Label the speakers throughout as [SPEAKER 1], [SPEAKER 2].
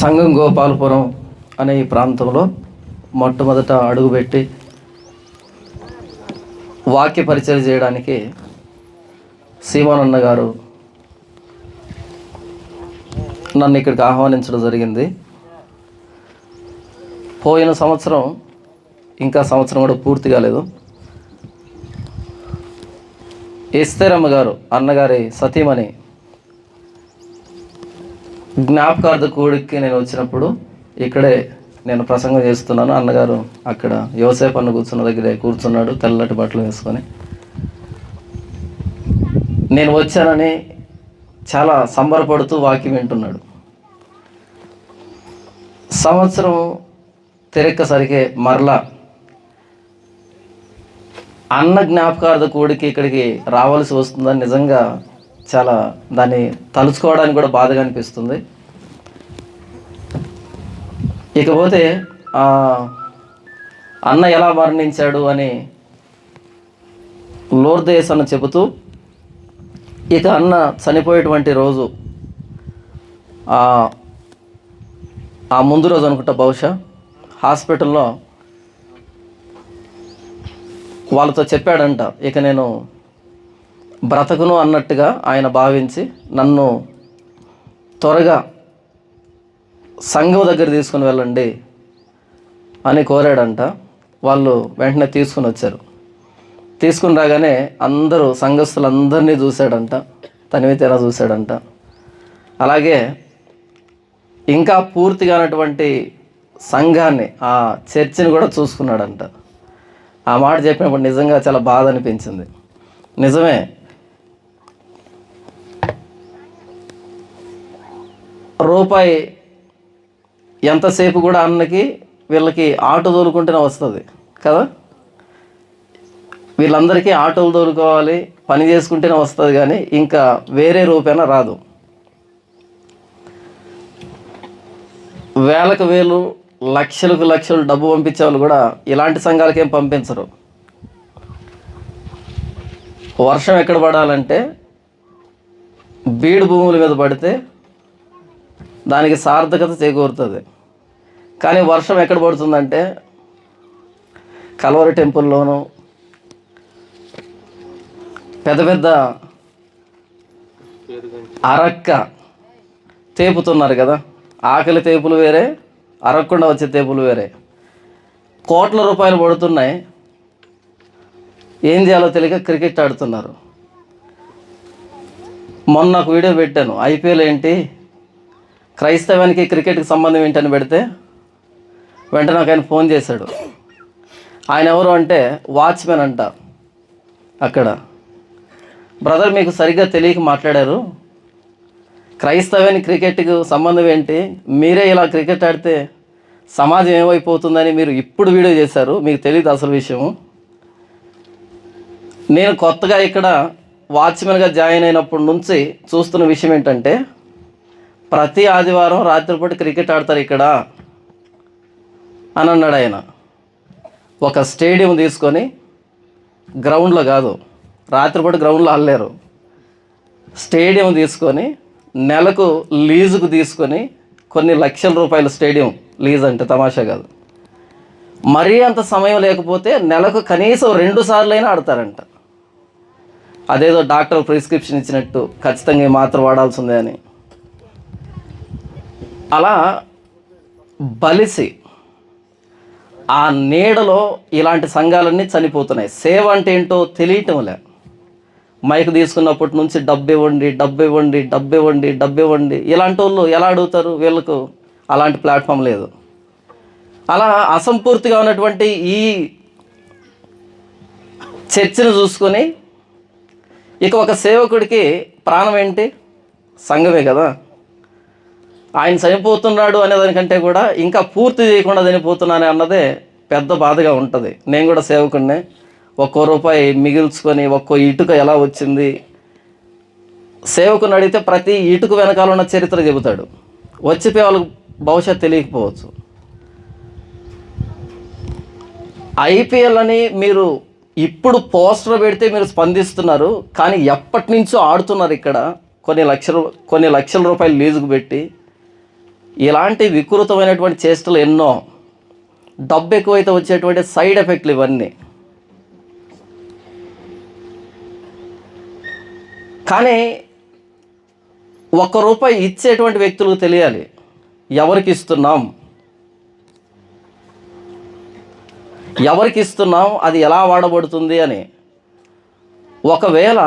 [SPEAKER 1] సంఘం గోపాలపురం అనే ఈ ప్రాంతంలో మొట్టమొదట అడుగుపెట్టి వాక్య పరిచయం చేయడానికి సీమానన్న గారు నన్ను ఇక్కడికి ఆహ్వానించడం జరిగింది. పోయిన సంవత్సరం ఇంకా సంవత్సరం కూడా పూర్తి కాలేదు. ఎస్తేరమ్మ గారు అన్నగారి సతీమణి జ్ఞాపకార్థ కూడికి నేను వచ్చినప్పుడు ఇక్కడే నేను ప్రసంగం చేస్తున్నాను. అన్నగారు అక్కడ యోసేపు అన్న కూర్చున్న దగ్గరే కూర్చున్నాడు, తెల్లటి బట్టలు వేసుకొని. నేను వచ్చానని చాలా సంబరపడుతూ వాక్యం వింటున్నాడు. సంవత్సరం తిరక్కసరికే మరలా అన్న జ్ఞాపకార్థ కూడికి ఇక్కడికి రావాల్సి వస్తుందని నిజంగా చాలా దాన్ని తలుచుకోవడానికి కూడా బాధగా అనిపిస్తుంది. ఇకపోతే అన్న ఎలా మరణించాడు అని లోర్దేస్ అన్న చెబుతూ, ఇక అన్న చనిపోయేటువంటి రోజు ఆ ముందు రోజు అనుకుంటా, బహుశా హాస్పిటల్లో వాళ్ళతో చెప్పాడంట, ఇక నేను బ్రతకును అన్నట్టుగా ఆయన భావించి నన్ను త్వరగా సంఘం దగ్గర తీసుకుని వెళ్ళండి అని కోరాడంట. వాళ్ళు వెంటనే తీసుకుని వచ్చారు. తీసుకుని రాగానే అందరూ సంఘస్థులందరినీ చూశాడంట, తనివితేరా చూశాడంట. అలాగే ఇంకా పూర్తిగానటువంటి సంఘాన్ని, ఆ చర్చిని కూడా చూసుకున్నాడంట. ఆ మాట చెప్పినప్పుడు నిజంగా చాలా బాధ అనిపించింది. నిజమే, రూపాయి ఎంతసేపు కూడా అన్నకి వీళ్ళకి ఆటో తోలుకుంటూనే వస్తుంది కదా. వీళ్ళందరికీ ఆటోలు తోలుకోవాలి, పని చేసుకుంటూనే వస్తుంది, కానీ ఇంకా వేరే రూపేనా రాదు. వేలకు వేలు, లక్షలకు లక్షలు డబ్బు పంపించే వాళ్ళు కూడా ఇలాంటి సంఘాలకేం పంపించరు. వర్షం ఎక్కడ పడాలంటే బీడు భూముల మీద పడితే దానికి సార్థకత చేకూరుతుంది. కానీ వర్షం ఎక్కడ పడుతుందంటే కల్వరి టెంపుల్లోనూ పెద్ద పెద్ద అరక్క తేపుతున్నారు కదా. ఆకలి తేపులు వేరే, అరక్కుండా వచ్చే తేపులు వేరే. కోట్ల రూపాయలు పడుతున్నాయి, ఏం చేయాలో తెలియక క్రికెట్ ఆడుతున్నారు. మొన్న ఒక వీడియో పెట్టాను, ఐపీఎల్ ఏంటి, క్రైస్తవానికి క్రికెట్కి సంబంధం ఏంటని పెడితే వెంటనే నాకు ఆయన ఫోన్ చేశాడు. ఆయన ఎవరు అంటే వాచ్మెన్ అంట అక్కడ. బ్రదర్, మీకు సరిగ్గా తెలియక మాట్లాడారు, క్రైస్తవానికి క్రికెట్కి సంబంధం ఏంటి, మీరే ఇలా క్రికెట్ ఆడితే సమాజం ఏమైపోతుందని మీరు ఇప్పుడు వీడియో చేశారు, మీకు తెలియదు అసలు విషయము. నేను కొత్తగా ఇక్కడ వాచ్మెన్గా జాయిన్ అయినప్పటి నుంచి చూస్తున్న విషయం ఏంటంటే, ప్రతి ఆదివారం రాత్రిపూట క్రికెట్ ఆడతారు ఇక్కడ అని అన్నాడు ఆయన. ఒక స్టేడియం తీసుకొని, గ్రౌండ్లో కాదు, రాత్రిపూట గ్రౌండ్లో ఆడలేరు, స్టేడియం తీసుకొని నెలకు లీజుకు తీసుకొని కొన్ని లక్షల రూపాయల స్టేడియం లీజ్ అంటే తమాషా కాదు. మరీ అంత సమయం లేకపోతే నెలకు కనీసం 2 సార్లైనా ఆడతారంట. అదేదో డాక్టర్ ప్రిస్క్రిప్షన్ ఇచ్చినట్టు ఖచ్చితంగా ఈ మాత్రం వాడాల్సిందే అని. అలా బలిసి ఆ నీడలో ఇలాంటి సంఘాలన్నీ చనిపోతున్నాయి. సేవ అంటే ఏంటో తెలియటం లే. మైక్ తీసుకున్నప్పటి నుంచి డబ్బు ఇవ్వండి, డబ్బు ఇవ్వండి, డబ్బు ఇవ్వండి, డబ్బు ఇవ్వండి. ఇలాంటి వాళ్ళు ఎలా అడుగుతారు? వీళ్ళకు అలాంటి ప్లాట్ఫామ్ లేదు. అలా అసంపూర్తిగా ఉన్నటువంటి ఈ చర్చను చూసుకొని ఇక ఒక సేవకుడికి ప్రాణం ఏంటి? సంఘమే కదా. ఆయన చనిపోతున్నాడు అనేదానికంటే కూడా ఇంకా పూర్తి చేయకుండా చనిపోతున్నాను అన్నదే పెద్ద బాధగా ఉంటుంది. నేను కూడా సేవకుడినే. ఒక్కో రూపాయి మిగిల్చుకొని ఒక్కో ఇటుక ఎలా వచ్చింది, సేవకుని అడిగితే ప్రతి ఇటుక వెనకాల ఉన్న చరిత్ర చెబుతాడు. వచ్చిపోయే వాళ్ళకు బహుశా తెలియకపోవచ్చు. ఐపీఎల్ అని మీరు ఇప్పుడు పోస్టర్ పెడితే మీరు స్పందిస్తున్నారు, కానీ ఎప్పటి నుంచో ఆడుతున్నారు ఇక్కడ. కొన్ని లక్షల రూపాయలు లీజుకు పెట్టి ఇలాంటి వికృతమైనటువంటి చేష్టలు ఎన్నో, డబ్బు ఎక్కువైతే వచ్చేటువంటి సైడ్ ఎఫెక్ట్లు ఇవన్నీ. కానీ ₹1 ఇచ్చేటువంటి వ్యక్తులకు తెలియాలి ఎవరికి ఇస్తున్నాం, అది ఎలా వాడబడుతుంది అని. ఒకవేళ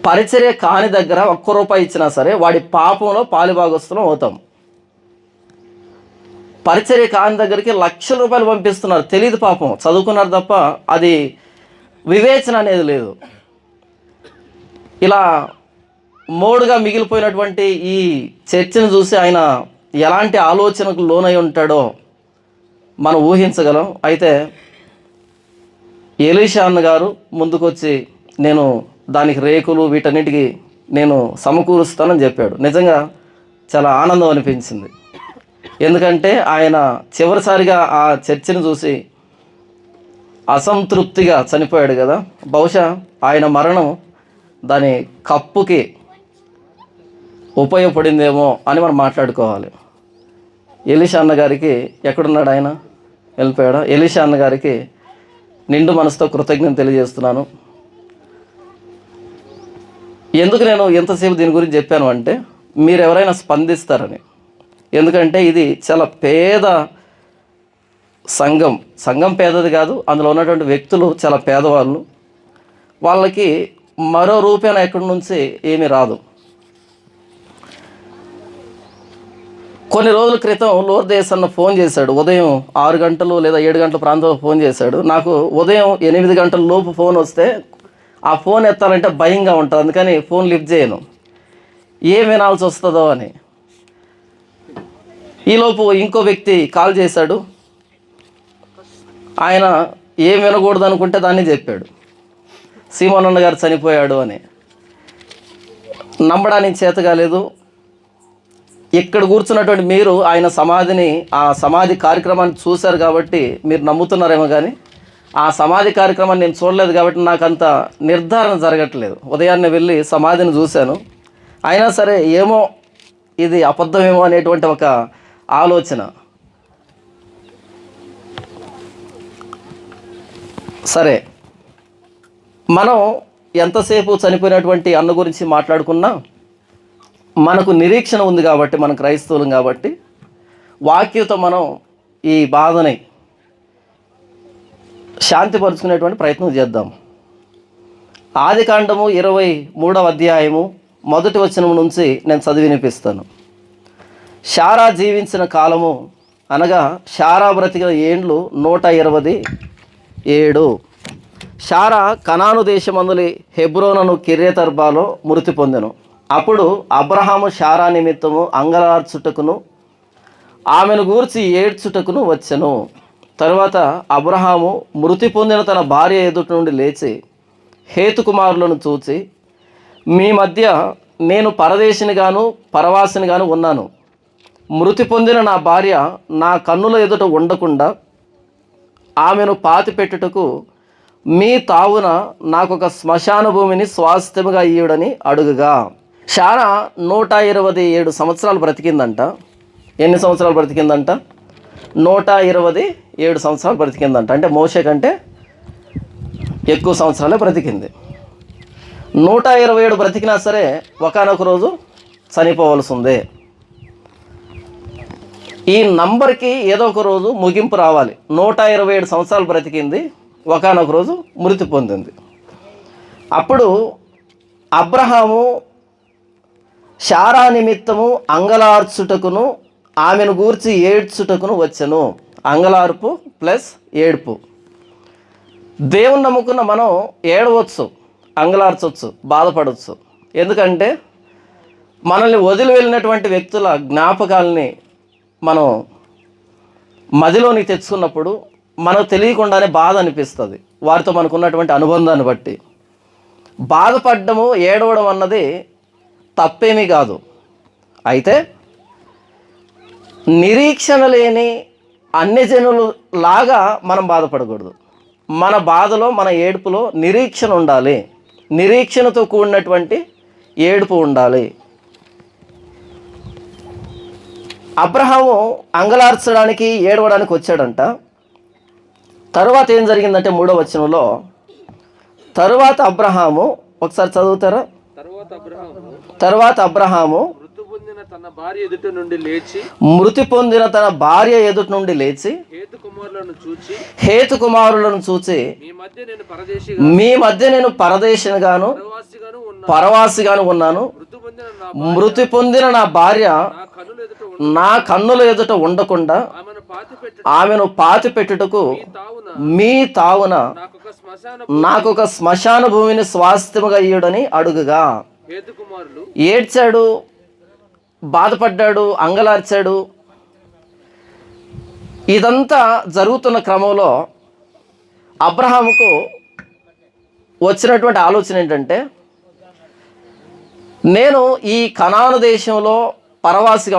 [SPEAKER 1] పరిచర్య కాని దగ్గర ₹1 ఇచ్చినా సరే వాడి పాపంలో పాలుభాగస్తులం అవుతాం. పరిచర్య కాని దగ్గరికి ₹1,00,000 పంపిస్తున్నారు, తెలియదు పాపం, చదువుకున్నారు తప్ప అది వివేచన అనేది లేదు. ఇలా మోడుగా మిగిలిపోయినటువంటి ఈ చర్చను చూసి ఆయన ఎలాంటి ఆలోచనకు లోనై ఉంటాడో మనం ఊహించగలం. అయితే ఎలీషా అన్న గారు ముందుకొచ్చి నేను దానికి రేకులు వీటన్నిటికీ నేను సమకూరుస్తానని చెప్పాడు. నిజంగా చాలా ఆనందం అనిపించింది. ఎందుకంటే ఆయన చివరిసారిగా ఆ చర్చను చూసి అసంతృప్తిగా చనిపోయాడు కదా. బహుశా ఆయన మరణం దాని కప్పుకి ఉపయోగపడిందేమో అని మనం మాట్లాడుకోవాలి. ఎలీషా అన్న గారికి ఎక్కడున్నాడు, ఆయన వెళ్ళిపోయాడా? ఎలీషా అన్న గారికి నిండు మనసుతో కృతజ్ఞత తెలియజేస్తున్నాను. ఎందుకు నేను ఎంతసేపు దీని గురించి చెప్పాను అంటే మీరు ఎవరైనా స్పందిస్తారని. ఎందుకంటే ఇది చాలా పేద సంఘం పేదది కాదు, అందులో ఉన్నటువంటి వ్యక్తులు చాలా పేదవాళ్ళు. వాళ్ళకి మరో రూపాయన ఎక్కడి నుంచి ఏమీ రాదు. కొన్ని రోజుల క్రితం లోర్దేశ్ అన్న ఫోన్ చేశాడు. ఉదయం 6 గంటలు లేదా 7 గంటల ప్రాంతంలో ఫోన్ చేశాడు. నాకు ఉదయం 8 గంటల లోపు ఫోన్ వస్తే ఆ ఫోన్ ఎత్తాలంటే భయంగా ఉంటుంది, అందుకని ఫోన్ లిఫ్ట్ చేయను, ఏం వినాల్సి వస్తుందో అని. ఈలోపు ఇంకో వ్యక్తి కాల్ చేశాడు. ఆయన ఏం వినకూడదు అనుకుంటే దాన్ని చెప్పాడు, సీమోనన్న గారు చనిపోయాడు అని. నమ్మడానికి చేత కాలేదు. ఇక్కడ కూర్చున్నటువంటి మీరు ఆయన ఆ సమాధి కార్యక్రమాన్ని చూశారు కాబట్టి మీరు నమ్ముతున్నారేమో, కానీ ఆ సమాధి కార్యక్రమాన్ని నేను చూడలేదు కాబట్టి నాకు అంత నిర్ధారణ జరగట్లేదు. ఉదయాన్నే వెళ్ళి సమాధిని చూశాను, అయినా సరే ఏమో ఇది అబద్ధమేమో అనేటువంటి ఒక ఆలోచన. సరే, మనం ఎంతసేపు చనిపోయినటువంటి అన్న గురించి మాట్లాడుకున్నా మనకు నిరీక్షణ ఉంది కాబట్టి, మన క్రైస్తవులం కాబట్టి వాక్యంతో మనం ఈ బాధని శాంతిపరుచుకునేటువంటి ప్రయత్నం చేద్దాం. ఆదికాండము 23వ అధ్యాయము 1వ వచనం నుంచి నేను చదివి వినిపిస్తాను. శారా జీవించిన కాలము అనగా శారా బ్రతికిన ఏండ్లు 127. శారా కనాను దేశమందులి హెబ్రోనును కిర్యతర్బాలో మృతి పొందెను. అప్పుడు అబ్రహాము శారా నిమిత్తము అంగలార్చుటకును ఆమెను గూర్చి ఏడ్చుటకును వచ్చెను. తరువాత అబ్రహాము మృతి పొందిన తన భార్య ఎదుటి నుండి లేచి హేతుకుమారులను చూచి, మీ మధ్య నేను పరదేశినిగాను పరవాసినిగాను ఉన్నాను. మృతి పొందిన నా భార్య నా కన్నుల ఎదుట ఉండకుండా ఆమెను పాతిపెట్టుటకు మీ తావున నాకొక శ్మశాన భూమిని స్వాస్థ్యముగా ఇయ్యుడని అడుగుగా. శారా 127 సంవత్సరాలు బ్రతికిందంట. ఎన్ని సంవత్సరాలు బ్రతికిందంట? 127 సంవత్సరాలు బ్రతికిందంట. అంటే మోషే కంటే ఎక్కువ సంవత్సరాలే బ్రతికింది. 127 బ్రతికినా సరే ఒకానొక రోజు చనిపోవలసి ఉంది. ఈ నంబర్కి ఏదో ఒక రోజు ముగింపు రావాలి. 127 సంవత్సరాలు బ్రతికింది, ఒకానొక రోజు మృతి పొందింది. అప్పుడు అబ్రహాము శారా నిమిత్తము అంగలార్చుటకును ఆమెను గూర్చి ఏడ్చుటకును వచ్చెను. అంగలార్పు ప్లస్ ఏడుపు. దేవుని నమ్ముకున్న మనం ఏడవచ్చు, అంగలార్చవచ్చు, బాధపడవచ్చు. ఎందుకంటే మనల్ని వదిలి వెళ్ళినటువంటి వ్యక్తుల జ్ఞాపకాలని మనం మదిలోనికి తెచ్చుకున్నప్పుడు మనకు తెలియకుండానే బాధ అనిపిస్తుంది. వారితో మనకున్నటువంటి అనుబంధాన్ని బట్టి బాధపడము, ఏడవడం అన్నది తప్పేమీ కాదు. అయితే నిరీక్షణ లేని అన్యజనులు లాగా మనం బాధపడకూడదు. మన బాధలో, మన ఏడుపులో నిరీక్షణ ఉండాలి. నిరీక్షణతో కూడినటువంటి ఏడుపు ఉండాలి. అబ్రహాము అంగలార్చడానికి ఏడవడానికి వచ్చాడంట. తరువాత ఏం జరిగిందంటే 3వ వచనంలో, తరువాత అబ్రహాము, ఒకసారి చదువుతారా? తరువాత అబ్రహాము మృతి పొందిన తన భార్య ఎదుటి నుండి లేచి హేతు కుమారులను చూచి, మీ మధ్య నేను పరదేశిగాను పరవాసిగాను ఉన్నాను. మృతి పొందిన నా భార్య నా కన్నుల ఎదుట ఉండకుండా ఆమెను పాతి పెట్టుటకు మీ తావున నాకొక శ్మశాన భూమిని స్వాస్థ్యముగా ఇయ్యుడని అడుగుగా. ఏడ్చాడు, బాధపడ్డాడు, అంగలార్చాడు. ఇదంతా జరుగుతున్న క్రమంలో అబ్రహాముకు వచ్చినటువంటి ఆలోచన ఏంటంటే, నేను ఈ కనాను దేశంలో పరదేశిగా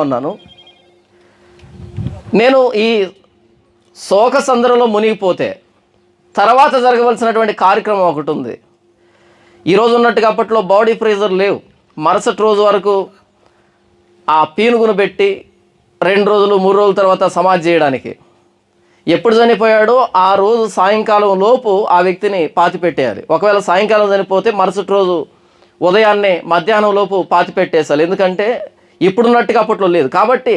[SPEAKER 1] ఉన్నాను. నేను ఈ శోక సందర్భంలో మునిగిపోతే తర్వాత జరగవలసినటువంటి కార్యక్రమం ఒకటి ఉంది. ఈరోజు ఉన్నట్టుగా అప్పట్లో బాడీ ప్రెజర్ లేవు. మరుసటి రోజు వరకు ఆ పీనుగును పెట్టి 2 రోజులు 3 రోజుల తర్వాత సమాధి చేయడానికి, ఎప్పుడు చనిపోయాడో ఆ రోజు సాయంకాలం లోపు ఆ వ్యక్తిని పాతి పెట్టేయాలి. ఒకవేళ సాయంకాలం చనిపోతే మరుసటి రోజు ఉదయాన్నే మధ్యాహ్నం లోపు పాతి పెట్టేసాలి. ఎందుకంటే ఇప్పుడున్నట్టుగా అప్పట్లో లేదు. కాబట్టి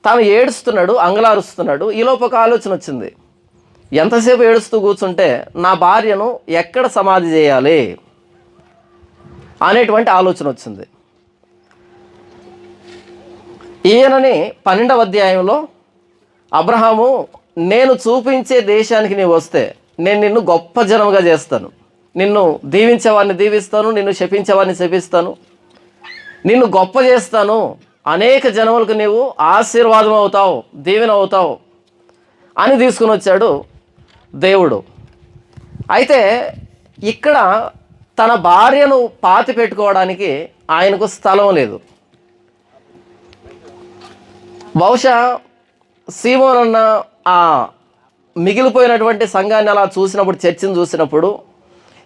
[SPEAKER 1] తాను ఏడుస్తున్నాడు, అంగలారుస్తున్నాడు. ఈలోపు ఒక ఆలోచన వచ్చింది. ఎంతసేపు ఏడుస్తూ కూర్చుంటే నా భార్యను ఎక్కడ సమాధి చేయాలి అనేటువంటి ఆలోచన వచ్చింది. ఈయనని 12వ అధ్యాయంలో అబ్రహాము, నేను చూపించే దేశానికి నీవు వస్తే నేను నిన్ను గొప్ప జనముగా చేస్తాను, నిన్ను దీవించేవాడిని దీవిస్తాను, నిన్ను శపించేవాడిని శపిస్తాను, నిన్ను గొప్ప చేస్తాను, అనేక జనములకు నీవు ఆశీర్వాదం అవుతావు, దీవెన అవుతావు అని తీసుకుని వచ్చాడు దేవుడు. అయితే ఇక్కడ తన భార్యను పాతి పెట్టుకోవడానికి ఆయనకు స్థలం లేదు. బహుశా సీమోనన్న ఆ మిగిలిపోయినటువంటి సంఘాన్ని అలా చూసినప్పుడు, చర్చిని చూసినప్పుడు,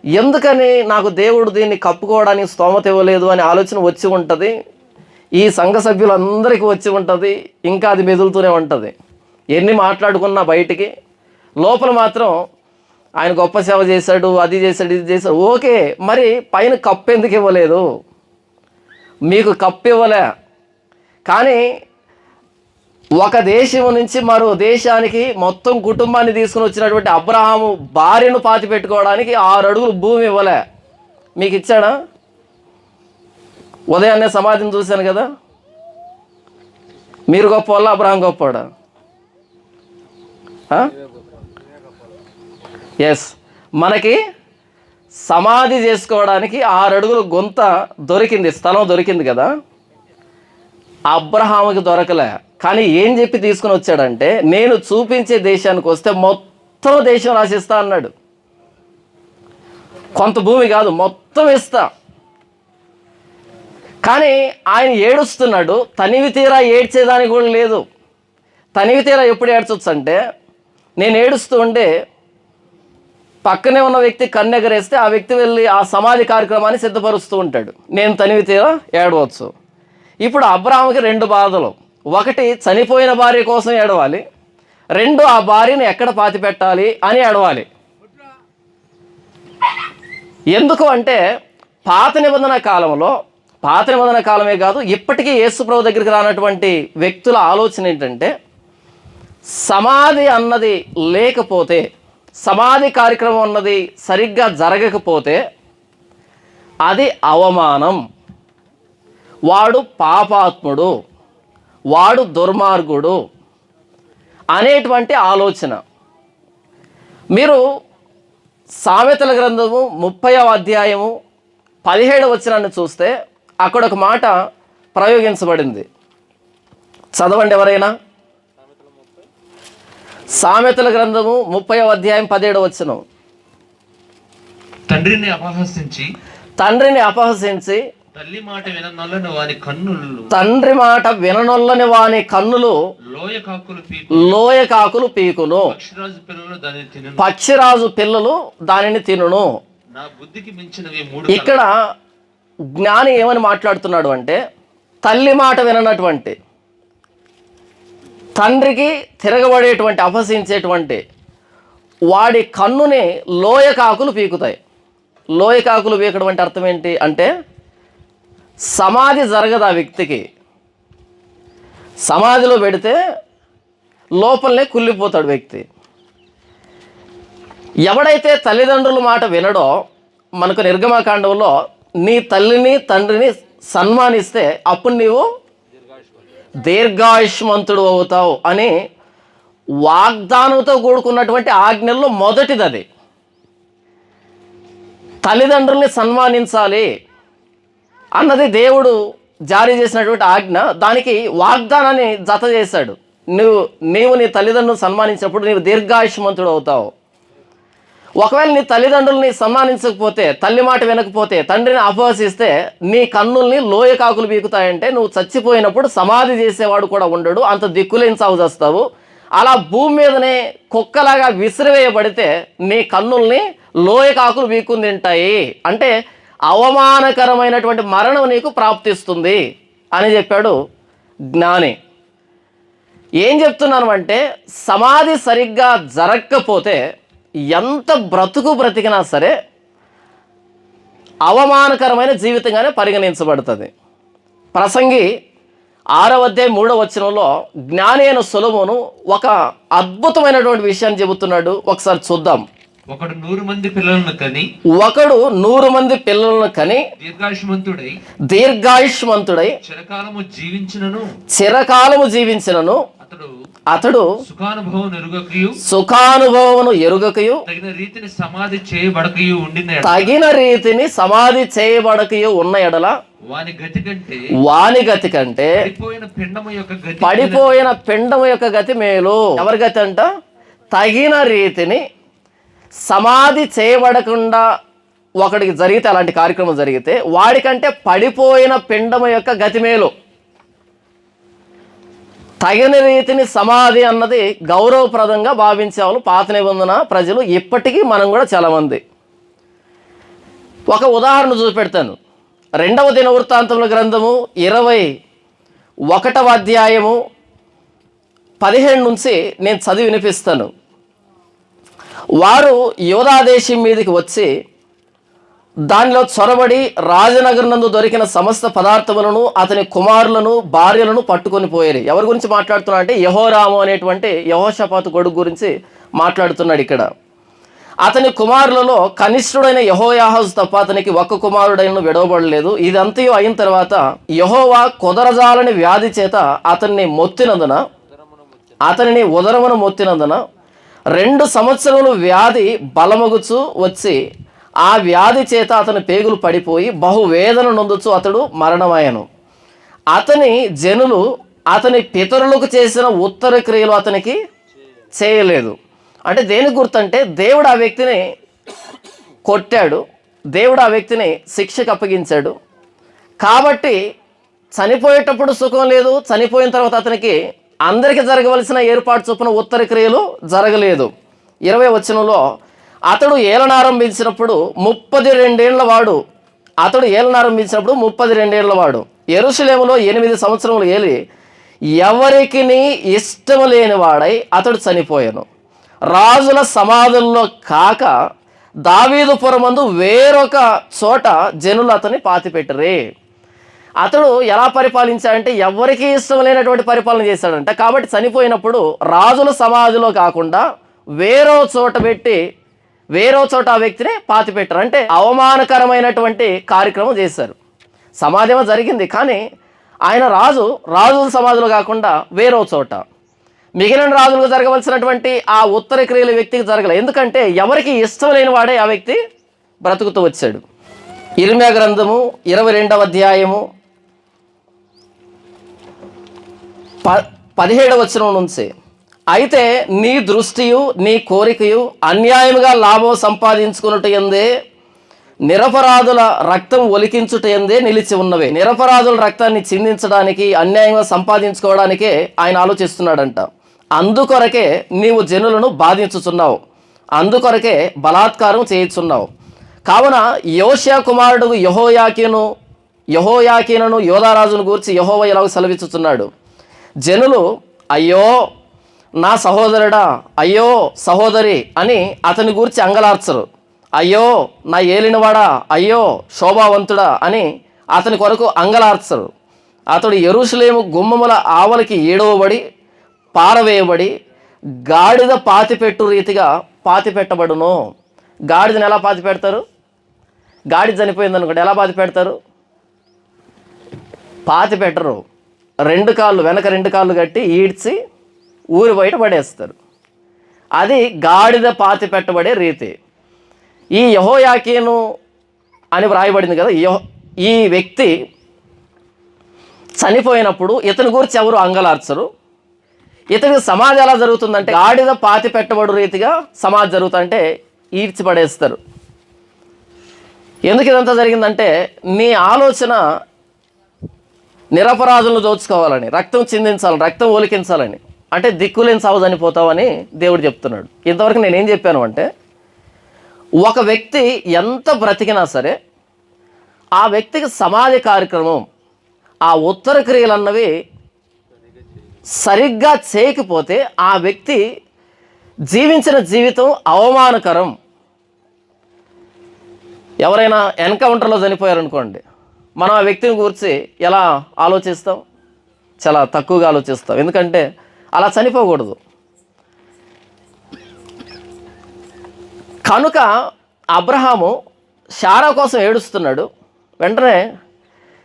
[SPEAKER 1] ఎందుకని నాకు దేవుడు దీన్ని కప్పుకోవడానికి స్తోమత ఇవ్వలేదు అనే ఆలోచన వచ్చి ఉంటుంది. ఈ సంఘ సభ్యులందరికీ వచ్చి ఉంటుంది. ఇంకా అది మెదులుతూనే ఉంటుంది. ఎన్ని మాట్లాడుకున్నా బయటికి, లోపల మాత్రం ఆయన గొప్ప సేవ చేశాడు, అది చేశాడు, ఇది చేశాడు. ఓకే, మరి పైన కప్పు ఎందుకు ఇవ్వలేదు? మీకు కప్పు ఇవ్వలే, కానీ ఒక దేశం నుంచి మరో దేశానికి మొత్తం కుటుంబాన్ని తీసుకుని వచ్చినటువంటి అబ్రహాము భార్యను పాతి పెట్టుకోవడానికి 6 అడుగులు భూమి ఇవ్వలే. మీకు ఇచ్చాడా? ఉదయాన్నే సమాధిని చూశాను కదా. మీరు గొప్ప వాళ్ళ, అబ్రహాం గొప్పవాడా? ఎస్, మనకి సమాధి చేసుకోవడానికి 6 అడుగులు గుంత దొరికింది, స్థలం దొరికింది కదా. అబ్రహాముకి దొరకలే. కానీ ఏం చెప్పి తీసుకుని వచ్చాడంటే, నేను చూపించే దేశానికి వస్తే మొత్తం దేశం రాసిస్తా అన్నాడు. కొంత భూమి కాదు, మొత్తం ఇస్తా. కానీ ఆయన ఏడుస్తున్నాడు. తనివి తీరా ఏడ్చేదానికి కూడా లేదు. తనివి తీరా ఎప్పుడు ఏడ్చొచ్చు అంటే, నేను ఏడుస్తూ ఉంటే పక్కనే ఉన్న వ్యక్తి కన్నెగరేస్తే ఆ వ్యక్తి వెళ్ళి ఆ సమాధి కార్యక్రమాన్ని సిద్ధపరుస్తూ ఉంటాడు. నేను తనివి తీరా ఏడవచ్చు. ఇప్పుడు అబ్రహాముకి 2 బాధలు. ఒకటి, చనిపోయిన భార్య కోసం ఏడవాలి. 2, ఆ భార్యను ఎక్కడ పాతి పెట్టాలి అని ఏడవాలి. ఎందుకు అంటే పాత నిబంధన కాలమే కాదు, ఇప్పటికీ యేసు ప్రభు దగ్గరికి రానటువంటి వ్యక్తుల ఆలోచన ఏంటంటే, సమాధి అన్నది లేకపోతే, సమాధి కార్యక్రమం అన్నది సరిగ్గా జరగకపోతే అది అవమానం, వాడు పాపాత్ముడు, వాడు దుర్మార్గుడు అనేటువంటి ఆలోచన. మీరు సామెతల గ్రంథము 30వ అధ్యాయము 17వ వచనాన్ని చూస్తే అక్కడ ఒక మాట ప్రయోగించబడింది. చదవండి ఎవరైనా. సామెతల గ్రంథము 30వ అధ్యాయం 17వ వచనం.
[SPEAKER 2] తండ్రిని అపహసించి
[SPEAKER 1] తండ్రి మాట విననొల్లని వాని కన్నులు లోయకాకులు పీకును, పక్షిరాజు పిల్లలు దానిని తినును. ఇక్కడ జ్ఞాని ఏమని మాట్లాడుతున్నాడు అంటే, తల్లి మాట విననటువంటి, తండ్రికి తిరగబడేటువంటి అపహసించేటువంటి వాడి కన్నుని లోయకాకులు పీకుతాయి. లోయకాకులు పీకడం అంటే అర్థం ఏంటి అంటే సమాధి జరగదు ఆ వ్యక్తికి. సమాధిలో పెడితే లోపలనే కుళ్ళిపోతాడు వ్యక్తి. ఎవడైతే తల్లిదండ్రుల మాట వినడో, మనకు నిర్గమకాండంలో నీ తల్లిని తండ్రిని సన్మానిస్తే అప్పుడు నీవు దీర్ఘాయుష్మంతుడు అవుతావు అని వాగ్దానంతో కూడుకున్నటువంటి ఆజ్ఞల్లో మొదటిది అది. తల్లిదండ్రుల్ని సన్మానించాలి అన్నది దేవుడు జారీ చేసినటువంటి ఆజ్ఞ. దానికి వాగ్దానాన్ని జత చేశాడు. నీవు నీ తల్లిదండ్రులను సన్మానించినప్పుడు నీవు దీర్ఘాయుష్మంతుడు అవుతావు. ఒకవేళ నీ తల్లిదండ్రుల్ని సన్మానించకపోతే, తల్లి మాట వినకపోతే, తండ్రిని అపహసిస్తే నీ కన్నుల్ని లోయకాకులు పీకుతాయంటే నువ్వు చచ్చిపోయినప్పుడు సమాధి చేసేవాడు కూడా ఉండడు, అంత దిక్కులేని సాగు చేస్తావు. అలా భూమి మీదనే కుక్కలాగా విసిరివేయబడితే నీ కన్నుల్ని లోయకాకులు పీక్కుని తింటాయి. అంటే అవమానకరమైనటువంటి మరణం నీకు ప్రాప్తిస్తుంది అని చెప్పాడు జ్ఞాని. ఏం చెప్తున్నాను అంటే సమాధి సరిగ్గా జరగకపోతే ఎంత బ్రతికినా సరే అవమానకరమైన జీవితంగానే పరిగణించబడుతుంది. ప్రసంగి 6వ అధ్యాయం 3వ వచనంలో జ్ఞాని అయిన సొలొమోను ఒక అద్భుతమైనటువంటి విషయాన్ని చెబుతున్నాడు. ఒకసారి చూద్దాం.
[SPEAKER 2] ఒకడు 100 మంది పిల్లలను కని దీర్ఘాయుష్మంతుడై చిరకాలము జీవించినను అతడు సుఖానుభవమును ఎరుగకయు తగిన రీతిని సమాధి చేయబడకయు ఉన్న ఎడల వాని గతి కంటే పడిపోయిన పిండము యొక్క గతి మేలు. ఎవరి గతి అంట? తగిన రీతిని సమాధి చేయబడకుండా ఒకడికి జరిగితే, అలాంటి కార్యక్రమం జరిగితే వాడికంటే పడిపోయిన పిండము యొక్క గతి మేలు. తగిన రీతిని సమాధి అన్నది గౌరవప్రదంగా భావించేవాళ్ళు పాత నిబంధన ప్రజలు, ఇప్పటికీ మనం కూడా చాలామంది. ఒక ఉదాహరణ చూపెడతాను. 2వ దినవృత్తాంతముల గ్రంథము 21వ అధ్యాయము 15 నుంచి నేను చదివి వినిపిస్తాను. వారు యోధాదేశం మీదకి వచ్చి దానిలో చొరబడి రాజనగర్ నందు దొరికిన సమస్త పదార్థములను అతని కుమారులను భార్యలను పట్టుకొని పోయారు. ఎవరి గురించి మాట్లాడుతున్నా అంటే యెహోరాము అనేటువంటి యెహోషాపాతు కొడుకు గురించి మాట్లాడుతున్నాడు ఇక్కడ. అతని కుమారులలో కనిష్ఠుడైన యెహోయాహాజు తప్ప అతనికి ఒక్క కుమారుడైన విడవబడలేదు. ఇదంతయు అయిన తర్వాత యెహోవా కుదరజాలని వ్యాధి చేత అతనిని ఉదరమును మొత్తినందున 2 సంవత్సరములు వ్యాధి బలమగుచు వచ్చి ఆ వ్యాధి చేత అతని పేగులు పడిపోయి బహువేదన నొందుచు అతడు మరణమయ్యను. అతని జనులు అతని పితరులకు చేసిన ఉత్తర క్రియలు అతనికి చేయలేదు. అంటే దేని గుర్తంటే దేవుడు ఆ వ్యక్తిని కొట్టాడు, దేవుడు ఆ వ్యక్తిని శిక్షకు అప్పగించాడు. కాబట్టి చనిపోయేటప్పుడు సుఖం లేదు, చనిపోయిన తర్వాత అతనికి అందరికీ జరగవలసిన ఏర్పాటు చొప్పున ఉత్తర క్రియలు జరగలేదు. 20వ వచనంలో అతడు ఏలనారంభించినప్పుడు 32 ఏళ్ల వాడు యెరూషలేములో 8 సంవత్సరములు ఏలి ఎవరికి ఇష్టం లేని వాడై అతడు చనిపోయాను. రాజుల సమాధుల్లో కాక దావీదు పురమందు వేరొక చోట జనులు అతన్ని పాతిపెట్టరే. అతడు ఎలా పరిపాలించాడంటే ఎవరికి ఇష్టం లేనటువంటి పరిపాలన చేశాడంట. కాబట్టి చనిపోయినప్పుడు రాజుల సమాధిలో కాకుండా వేరో చోట ఆ వ్యక్తిని పాతిపెట్టారు. అంటే అవమానకరమైనటువంటి కార్యక్రమం చేశారు. సమాధేమో జరిగింది, కానీ ఆయన రాజుల సమాధిలో కాకుండా వేరో చోట. మిగిలిన రాజులకు జరగవలసినటువంటి ఆ ఉత్తర క్రియల వ్యక్తికి జరగలేదు. ఎందుకంటే ఎవరికి ఇష్టం లేని వాడే ఆ వ్యక్తి బ్రతుకుతూ వచ్చాడు. ఇర్మియా గ్రంథము 22వ అధ్యాయము 17వ వచనం నుంచి, అయితే నీ దృష్టియు నీ కోరికయు అన్యాయముగా లాభం సంపాదించుకున్నట్టు ఎందే నిరపరాధుల రక్తం ఒలికించుట ఎందే నిలిచి ఉన్నవే. నిరపరాధుల రక్తాన్ని చిందించడానికి, అన్యాయంగా సంపాదించుకోవడానికే ఆయన ఆలోచిస్తున్నాడంట. అందుకొరకే నీవు జనులను బాధించుచున్నావు, అందుకొరకే బలాత్కారం చేయుచున్నావు. కావున యోషియా కుమారుడు యెహోయాకీనును యోధారాజును గూర్చి యెహోవా ఇలాగ సెలవిచ్చుచున్నాడు. జనులు అయ్యో నా సహోదరుడా, అయ్యో సహోదరి అని అతని గురించి అంగలార్చరు. అయ్యో నా ఏలినవాడా, అయ్యో శోభావంతుడా అని అతని కొరకు అంగలార్చరు. అతడు యెరూషలేము గుమ్మముల ఆవలికి ఈడవబడి పారవేయబడి గాడిద పాతిపెట్టు రీతిగా పాతిపెట్టబడును. గాడిదని ఎలా పాతి పెడతారు? గాడిద చనిపోయింది అనుకోండి, ఎలా పాతి పెడతారు? పాతి పెట్టరు. వెనక రెండు కాళ్ళు కట్టి ఈడ్చి ఊరి బయట పడేస్తారు. అది గాడిద పాతి పెట్టబడే రీతి. ఈ యెహోయాకీను అని వ్రాయబడింది కదా, ఈ వ్యక్తి చనిపోయినప్పుడు ఇతని గురించి ఎవరు అంగలార్చరు. ఇతనికి సమాధి ఎలా జరుగుతుందంటే గాడిద పాతి పెట్టబడు రీతిగా సమాధి జరుగుతుందంటే ఈడ్చి పడేస్తారు. ఎందుకు ఇదంతా జరిగిందంటే నీ ఆలోచన నిరపరాధులను దోచుకోవాలని, రక్తం చిందించాలని, రక్తం ఒలికించాలని, అంటే దిక్కులేని సాగు చనిపోతావని దేవుడు చెప్తున్నాడు. ఇంతవరకు నేనేం చెప్పాను అంటే ఒక వ్యక్తి ఎంత బ్రతికినా సరే ఆ వ్యక్తికి సమాధి కార్యక్రమం, ఆ ఉత్తర క్రియలు అన్నవి సరిగ్గా చేయకపోతే ఆ వ్యక్తి జీవించిన జీవితం అవమానకరం. ఎవరైనా ఎన్కౌంటర్లో చనిపోయారనుకోండి, మనం ఆ వ్యక్తిని గురించి ఎలా ఆలోచిస్తాం? చాలా తక్కువగా ఆలోచిస్తాం. ఎందుకంటే అలా చనిపోకూడదు. కనుక అబ్రహాము శారా కోసం ఏడుస్తున్నాడు. వెంటనే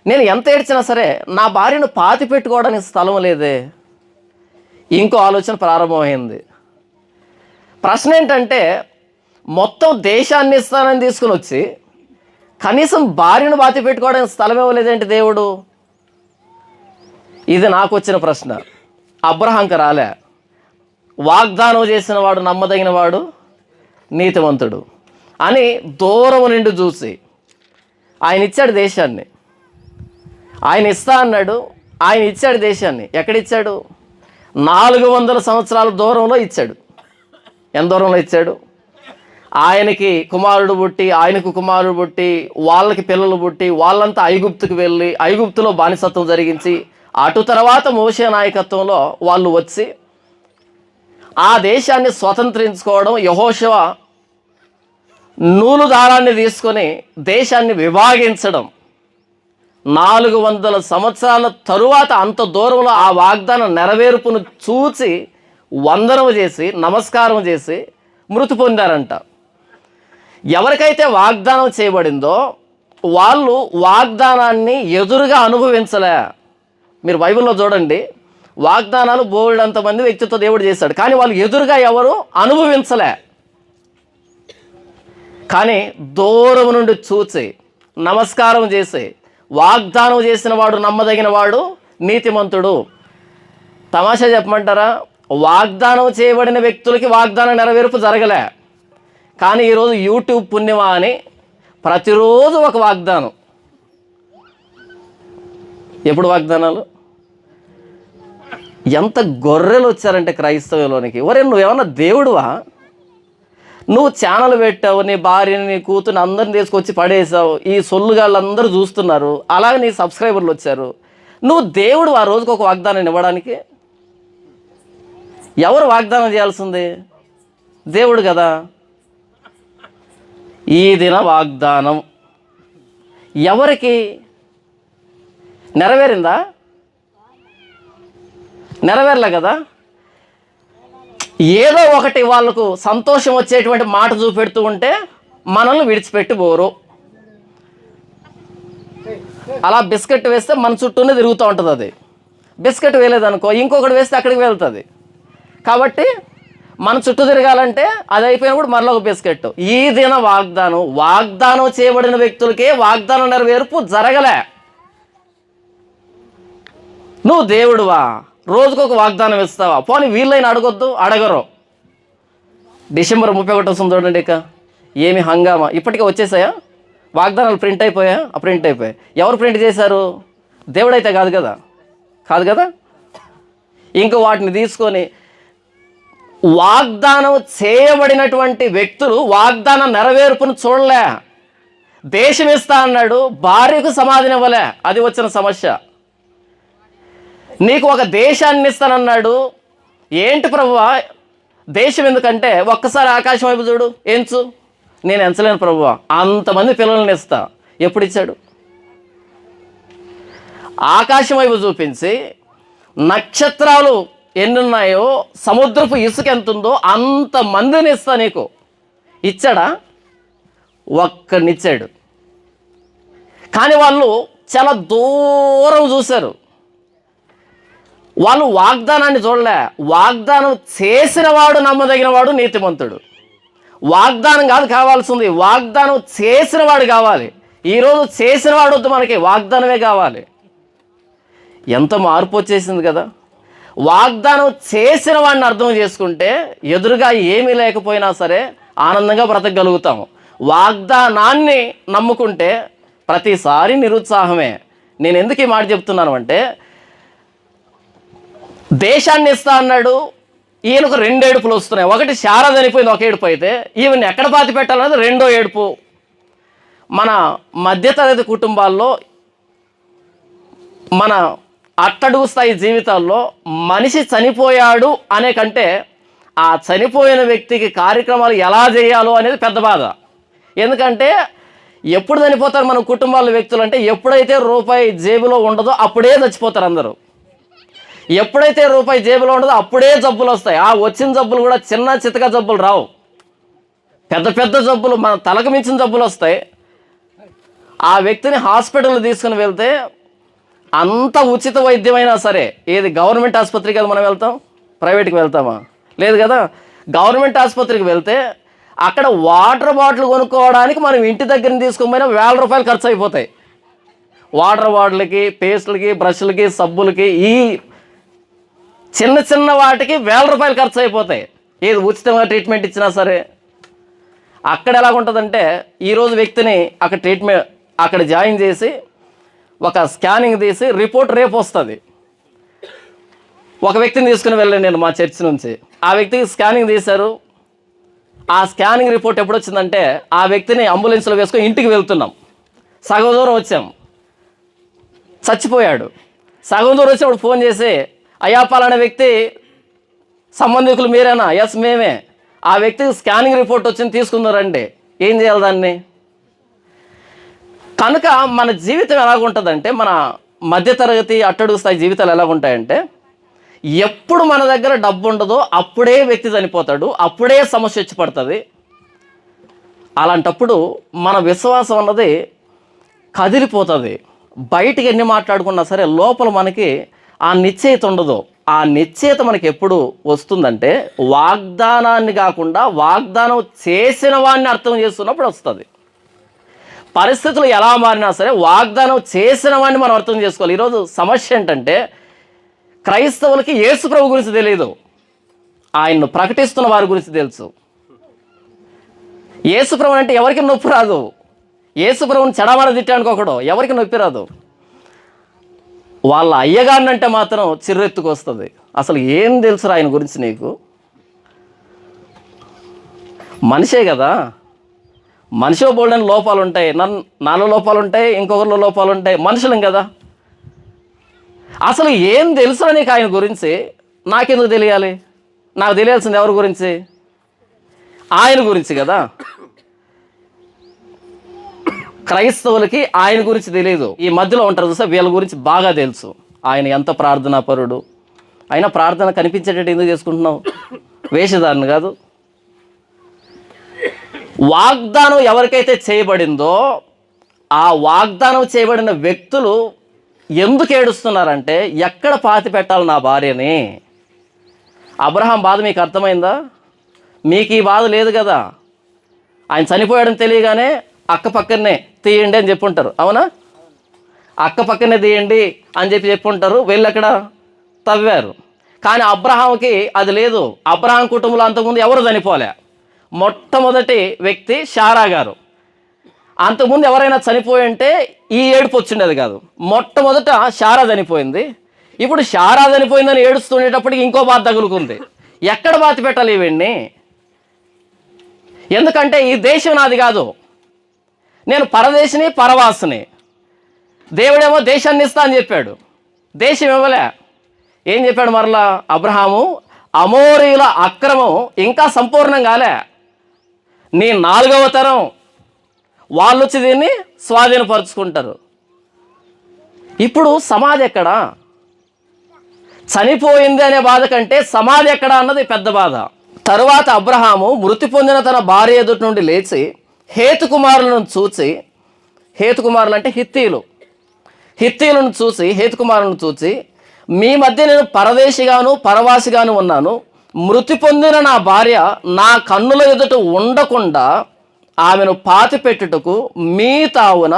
[SPEAKER 2] నేను ఎంత ఏడ్చినా సరే నా భార్యను పాతి పెట్టుకోవడానికి స్థలం లేదే. ఇంకో ఆలోచన ప్రారంభమైంది. ప్రశ్న ఏంటంటే మొత్తం దేశాన్ని ఇస్తానని తీసుకుని వచ్చి కనీసం భార్యను పాతి పెట్టుకోవడానికి స్థలం ఇవ్వలేదేంటి దేవుడు? ఇది నాకు వచ్చిన ప్రశ్న. అబ్రహాంకి రాలే. వాగ్దానం చేసిన వాడు నమ్మదగిన వాడు, నీతివంతుడు అని దూరం నుండి చూసి ఆయన ఇచ్చాడు దేశాన్ని. ఆయన ఇస్తా అన్నాడు, ఆయన ఇచ్చాడు దేశాన్ని. ఎక్కడిచ్చాడు? 400 సంవత్సరాల దూరంలో ఇచ్చాడు. ఎంత దూరంలో ఇచ్చాడు? ఆయనకి కుమారుడు పుట్టి, ఆయనకు కుమారుడు పుట్టి, వాళ్ళకి పిల్లలు పుట్టి, వాళ్ళంతా ఐగుప్తుకు వెళ్ళి ఐగుప్తులో బానిసత్వం జరిగించి అటు తర్వాత మోషే నాయకత్వంలో వాళ్ళు వచ్చి ఆ దేశాన్ని స్వతంత్రించుకోవడం. యెహోషువ నూలు దారాన్ని తీసుకొని దేశాన్ని విభాగించడం. 400 సంవత్సరాల తరువాత అంత దూరంలో ఆ వాగ్దాన నెరవేర్పును చూచి వందనం చేసి నమస్కారం చేసి మృతి పొందారంట. ఎవరికైతే వాగ్దానం చేయబడిందో వాళ్ళు వాగ్దానాన్ని ఎదురుగా అనుభవించలే. మీరు బైబిల్లో చూడండి, వాగ్దానాలు బోల్డంతమంది వ్యక్తితో దేవుడు చేశాడు, కానీ వాళ్ళు ఎదురుగా ఎవరు అనుభవించలే. కానీ దూరం నుండి చూసి నమస్కారం చేసి వాగ్దానం చేసిన వాడు నమ్మదగిన వాడు, నీతిమంతుడు. తమాషా చెప్పమంటారా? వాగ్దానం చేయబడిన వ్యక్తులకి వాగ్దానం నెరవేర్పు జరగలే. కానీ ఈరోజు యూట్యూబ్ పుణ్యమా అని ప్రతిరోజు ఒక వాగ్దానం. ఎప్పుడు వాగ్దానాలు? ఎంత గొర్రెలు వచ్చారంటే క్రైస్తవులోనికి. ఒరే నువ్వేమన్నా దేవుడువా? నువ్వు ఛానల్ పెట్టావు, నీ భార్యని నీ కూతుని అందరిని తీసుకొచ్చి పడేసావు, ఈ సొల్లుగాళ్ళందరూ చూస్తున్నారు, అలాగే నీ సబ్స్క్రైబర్లు వచ్చారు. నువ్వు దేవుడు ఆ రోజుకు ఒక వాగ్దానాన్ని ఇవ్వడానికి? ఎవరు వాగ్దానం చేయాల్సింది? దేవుడు కదా. ఈ దిన వాగ్దానం ఎవరికి నెరవేరిందా? నెరవేరలే కదా. ఏదో ఒకటి వాళ్ళకు సంతోషం వచ్చేటువంటి మాట చూపెడుతూ ఉంటే మనల్ని విడిచిపెట్టి పోరు. అలా బిస్కెట్ వేస్తే మన చుట్టూనే తిరుగుతూ ఉంటుంది. అది బిస్కెట్ వేయలేదనుకో ఇంకొకటి వేస్తే అక్కడికి వెళ్తుంది. కాబట్టి మన చుట్టూ తిరగాలంటే అది అయిపోయినప్పుడు మరలా ఒక బిస్కెట్. ఈ దిన వాగ్దానం చేయబడిన వ్యక్తులకే వాగ్దానం నెరవేర్పు జరగలే. నువ్వు దేవుడువా? రోజుకొక వాగ్దానం ఇస్తావా? పోనీ వీళ్ళైనా అడగొద్దు, అడగరు. డిసెంబర్ 31 వస్తుంది చూడండి. ఇక ఏమి హంగామా. ఇప్పటికే వచ్చేసాయా వాగ్దానాలు? ప్రింట్ అయిపోయా? ప్రింట్ అయిపోయాయి. ఎవరు ప్రింట్ చేశారు? దేవుడైతే కాదు కదా. ఇంక వాటిని తీసుకొని వాగ్దానం చేయబడినటువంటి వ్యక్తులు వాగ్దానం నెరవేర్పును చూడలే. దేశం ఇస్తా అన్నాడు, భార్యకు సమాధినివ్వలే. అది వచ్చిన సమస్య. నీకు ఒక దేశాన్ని ఇస్తానన్నాడు. ఏంటి ప్రభువా దేశం ఎందుకంటే, ఒక్కసారి ఆకాశం వైపు చూడు, ఎంచు. నేను ఎంచలేను ప్రభువా, అంతమంది పిల్లల్ని ఇస్తా. ఎప్పుడు ఇచ్చాడు? ఆకాశం వైపు చూపించి నక్షత్రాలు ఎన్నున్నాయో, సముద్రపు ఇసుక ఎంత ఉందో అంతమందిని ఇస్తా నీకు. ఇచ్చాడా? ఒక్కడినిచ్చాడు. కానీ వాళ్ళు చాలా దూరం చూశారు. వాళ్ళు వాగ్దానాన్ని చూడలే. వాగ్దానం చేసిన వాడు నమ్మదగిన వాడు, నీతిమంతుడు. వాగ్దానం కాదు కావాల్సింది, వాగ్దానం చేసిన వాడు కావాలి. ఈరోజు చేసిన వాడు వద్దు, మనకి వాగ్దానమే కావాలి. ఎంత మార్పు వచ్చేసింది కదా. వాగ్దానం చేసిన వాడిని అర్థం చేసుకుంటే ఎదురుగా ఏమీ లేకపోయినా సరే ఆనందంగా బ్రతకగలుగుతాము. వాగ్దానాన్ని నమ్ముకుంటే ప్రతిసారి నిరుత్సాహమే. నేను ఎందుకు ఈ మాట చెప్తున్నాను అంటే, దేశాన్ని ఇస్తా అన్నాడు, ఈయనకు 2 ఏడుపులు వస్తున్నాయి. ఒకటి శారా చనిపోయింది, ఒక ఏడుపు అయితే ఈవెన్ ఎక్కడ పాతి పెట్టాలన్నది రెండో ఏడుపు. మన మధ్యతరగతి కుటుంబాల్లో, మన అట్టడుగు స్థాయి జీవితాల్లో మనిషి చనిపోయాడు అనే కంటే ఆ చనిపోయిన వ్యక్తికి కార్యక్రమాలు ఎలా చేయాలో అనేది పెద్ద బాధ. ఎందుకంటే ఎప్పుడు చనిపోతారు మన కుటుంబాల వ్యక్తులు అంటే, ఎప్పుడైతే రూపాయి జేబులో ఉండదో అప్పుడే చచ్చిపోతారు అందరూ. ఎప్పుడైతే రూపాయి జేబులో ఉండదో అప్పుడే జబ్బులు వస్తాయి. ఆ వచ్చిన జబ్బులు కూడా చిన్న చితక జబ్బులు రావు, పెద్ద పెద్ద జబ్బులు, మన తలకు మించిన జబ్బులు వస్తాయి. ఆ వ్యక్తిని హాస్పిటల్ తీసుకుని వెళ్తే అంత ఉచిత వైద్యమైనా సరే, ఏది గవర్నమెంట్ ఆసుపత్రికి కదా మనం వెళ్తాం, ప్రైవేట్కి వెళ్తామా? లేదు కదా. గవర్నమెంట్ ఆసుపత్రికి వెళ్తే అక్కడ వాటర్ బాటిల్ కొనుక్కోవడానికి మనం ఇంటి దగ్గర తీసుకుపోయినా 1000 రూపాయలు ఖర్చు అయిపోతాయి. వాటర్ బాటిల్కి, పేస్టులకి, బ్రష్లకి, సబ్బులకి, ఈ చిన్న చిన్న వాటికి 1000 రూపాయలు ఖర్చు అయిపోతాయి. ఏది ఉచితంగా ట్రీట్మెంట్ ఇచ్చినా సరే. అక్కడ ఎలాగుంటుందంటే, ఈరోజు వ్యక్తిని అక్కడ జాయిన్ చేసి ఒక స్కానింగ్ తీసి రిపోర్ట్ రేపు వస్తుంది. ఒక వ్యక్తిని తీసుకుని వెళ్ళాను నేను మా చర్చ్ నుంచి. ఆ వ్యక్తికి స్కానింగ్ తీశారు. ఆ స్కానింగ్ రిపోర్ట్ ఎప్పుడు వచ్చిందంటే, ఆ వ్యక్తిని అంబులెన్స్లో వేసుకొని ఇంటికి వెళ్తున్నాం. సగం దూరం వచ్చాం, చచ్చిపోయాడు. సగం దూరం వచ్చినప్పుడు ఫోన్ చేసి, అయ్యా పలానా వ్యక్తి సంబంధికులు మీరేనా? ఎస్ మేమే. ఆ వ్యక్తికి స్కానింగ్ రిపోర్ట్ వచ్చింది, తీసుకుందారండి. ఏం చేయాలి దాన్ని? కనుక మన జీవితం ఎలాగుంటుందంటే, మన మధ్యతరగతి అట్టడుగు స్థాయి జీవితాలు ఎలాగుంటాయంటే, ఎప్పుడు మన దగ్గర డబ్బు ఉండదో అప్పుడే వ్యక్తి చనిపోతాడు, అప్పుడే సమస్య వచ్చి పడుతుంది. అలాంటప్పుడు మన విశ్వాసం అన్నది కదిలిపోతుంది. బయటికి ఎన్ని మాట్లాడుకున్నా సరే లోపల మనకి ఆ నిశ్చయిత ఉండదు. ఆ నిశ్చయిత మనకి ఎప్పుడు వస్తుందంటే, వాగ్దానాన్ని కాకుండా వాగ్దానం చేసిన వాడిని అర్థం చేస్తున్నప్పుడు వస్తుంది. పరిస్థితులు ఎలా మారినా సరే వాగ్దానం చేసిన వాడిని మనం అర్థం చేసుకోవాలి. ఈరోజు సమస్య ఏంటంటే, క్రైస్తవులకి యేసు ప్రభు గురించి తెలియదు, ఆయన్ను ప్రకటిస్తున్న వారి గురించి తెలుసు. యేసు ప్రభు అంటే ఎవరికి నొప్పి రాదు. యేసు ప్రభుని చెడమడ తిట్టానికి ఒకడు, ఎవరికి నొప్పి రాదు. వాళ్ళ అయ్యగారిని అంటే మాత్రం చిర్రెత్తుకు వస్తుంది. అసలు ఏం తెలుసురా ఆయన గురించి నీకు? మనిషే కదా, మనిషిలో బోల్డని లోపాలు ఉంటాయి. నాలో లోపాలు ఉంటాయి, ఇంకొకరిలో లోపాలు ఉంటాయి, మనుషులం కదా. అసలు ఏం తెలుసురా నీకు ఆయన గురించి? నాకెందుకు తెలియాలి? నాకు తెలియాల్సింది ఎవరి గురించి? ఆయన గురించి కదా. క్రైస్తవులకి ఆయన గురించి తెలియదు. ఈ మధ్యలో ఉంటారు చూసా, వీళ్ళ గురించి బాగా తెలుసు. ఆయన ఎంత ప్రార్థనాపరుడు. అయినా ప్రార్థన కనిపించేటట్టు ఎందుకు చేసుకుంటున్నావు? వేషధారణ కాదు. వాగ్దానం ఎవరికైతే చేయబడిందో ఆ వాగ్దానం చేయబడిన వ్యక్తులు ఎందుకు ఏడుస్తున్నారంటే, ఎక్కడ పాతి పెట్టాలి నా భార్యని? అబ్రహాం బాధ మీకు అర్థమైందా? మీకు ఈ బాధ లేదు కదా. ఆయన చనిపోయాడని తెలియగానే అక్క పక్కనే తీయండి అని చెప్పుంటారు, అవునా? అక్క పక్కనే తీయండి అని చెప్పుంటారు. వెళ్ళి అక్కడ తవ్వారు. కానీ అబ్రహాంకి అది లేదు. అబ్రహాం కుటుంబంలో అంతకుముందు ఎవరు చనిపోలే. మొట్టమొదటి వ్యక్తి శారా గారు. అంతకుముందు ఎవరైనా చనిపోయి ఉంటే ఈ ఏడుపు వచ్చిండేది కాదు. మొట్టమొదట శారా చనిపోయింది. ఇప్పుడు శారా చనిపోయిందని ఏడుస్తుండేటప్పటికి ఇంకో బాధ తగులుకుంది. ఎక్కడ బాతి పెట్టాలి ఇవన్నీ? ఎందుకంటే ఈ దేశం నాది కాదు, నేను పరదేశిని, పరవాసిని. దేవుడేమో దేశాన్ని ఇస్తా అని చెప్పాడు, దేశం ఇవ్వలే. ఏం చెప్పాడు మరలా అబ్రహాము? అమోరీయుల అక్రమం ఇంకా సంపూర్ణం కాలే, నీ 4వ తరం వాళ్ళు వచ్చి దీన్ని స్వాధీనపరుచుకుంటారు. ఇప్పుడు సమాధి ఎక్కడా? చనిపోయింది అనే బాధ కంటే సమాధి ఎక్కడా అన్నది పెద్ద బాధ. తరువాత అబ్రహాము మృతి పొందిన తన భార్య ఎదుటి నుండి లేచి హేతుకుమారులను చూచి, హేతుకుమారులు అంటే హిత్తీయులను చూసి, హేతుకుమారులను చూచి, మీ మధ్య నేను పరదేశిగాను పరవాసిగాను ఉన్నాను, మృతి పొందిన నా భార్య నా కన్నుల ఎదుట ఉండకుండా ఆమెను పాతిపెట్టుటకు మీ తావున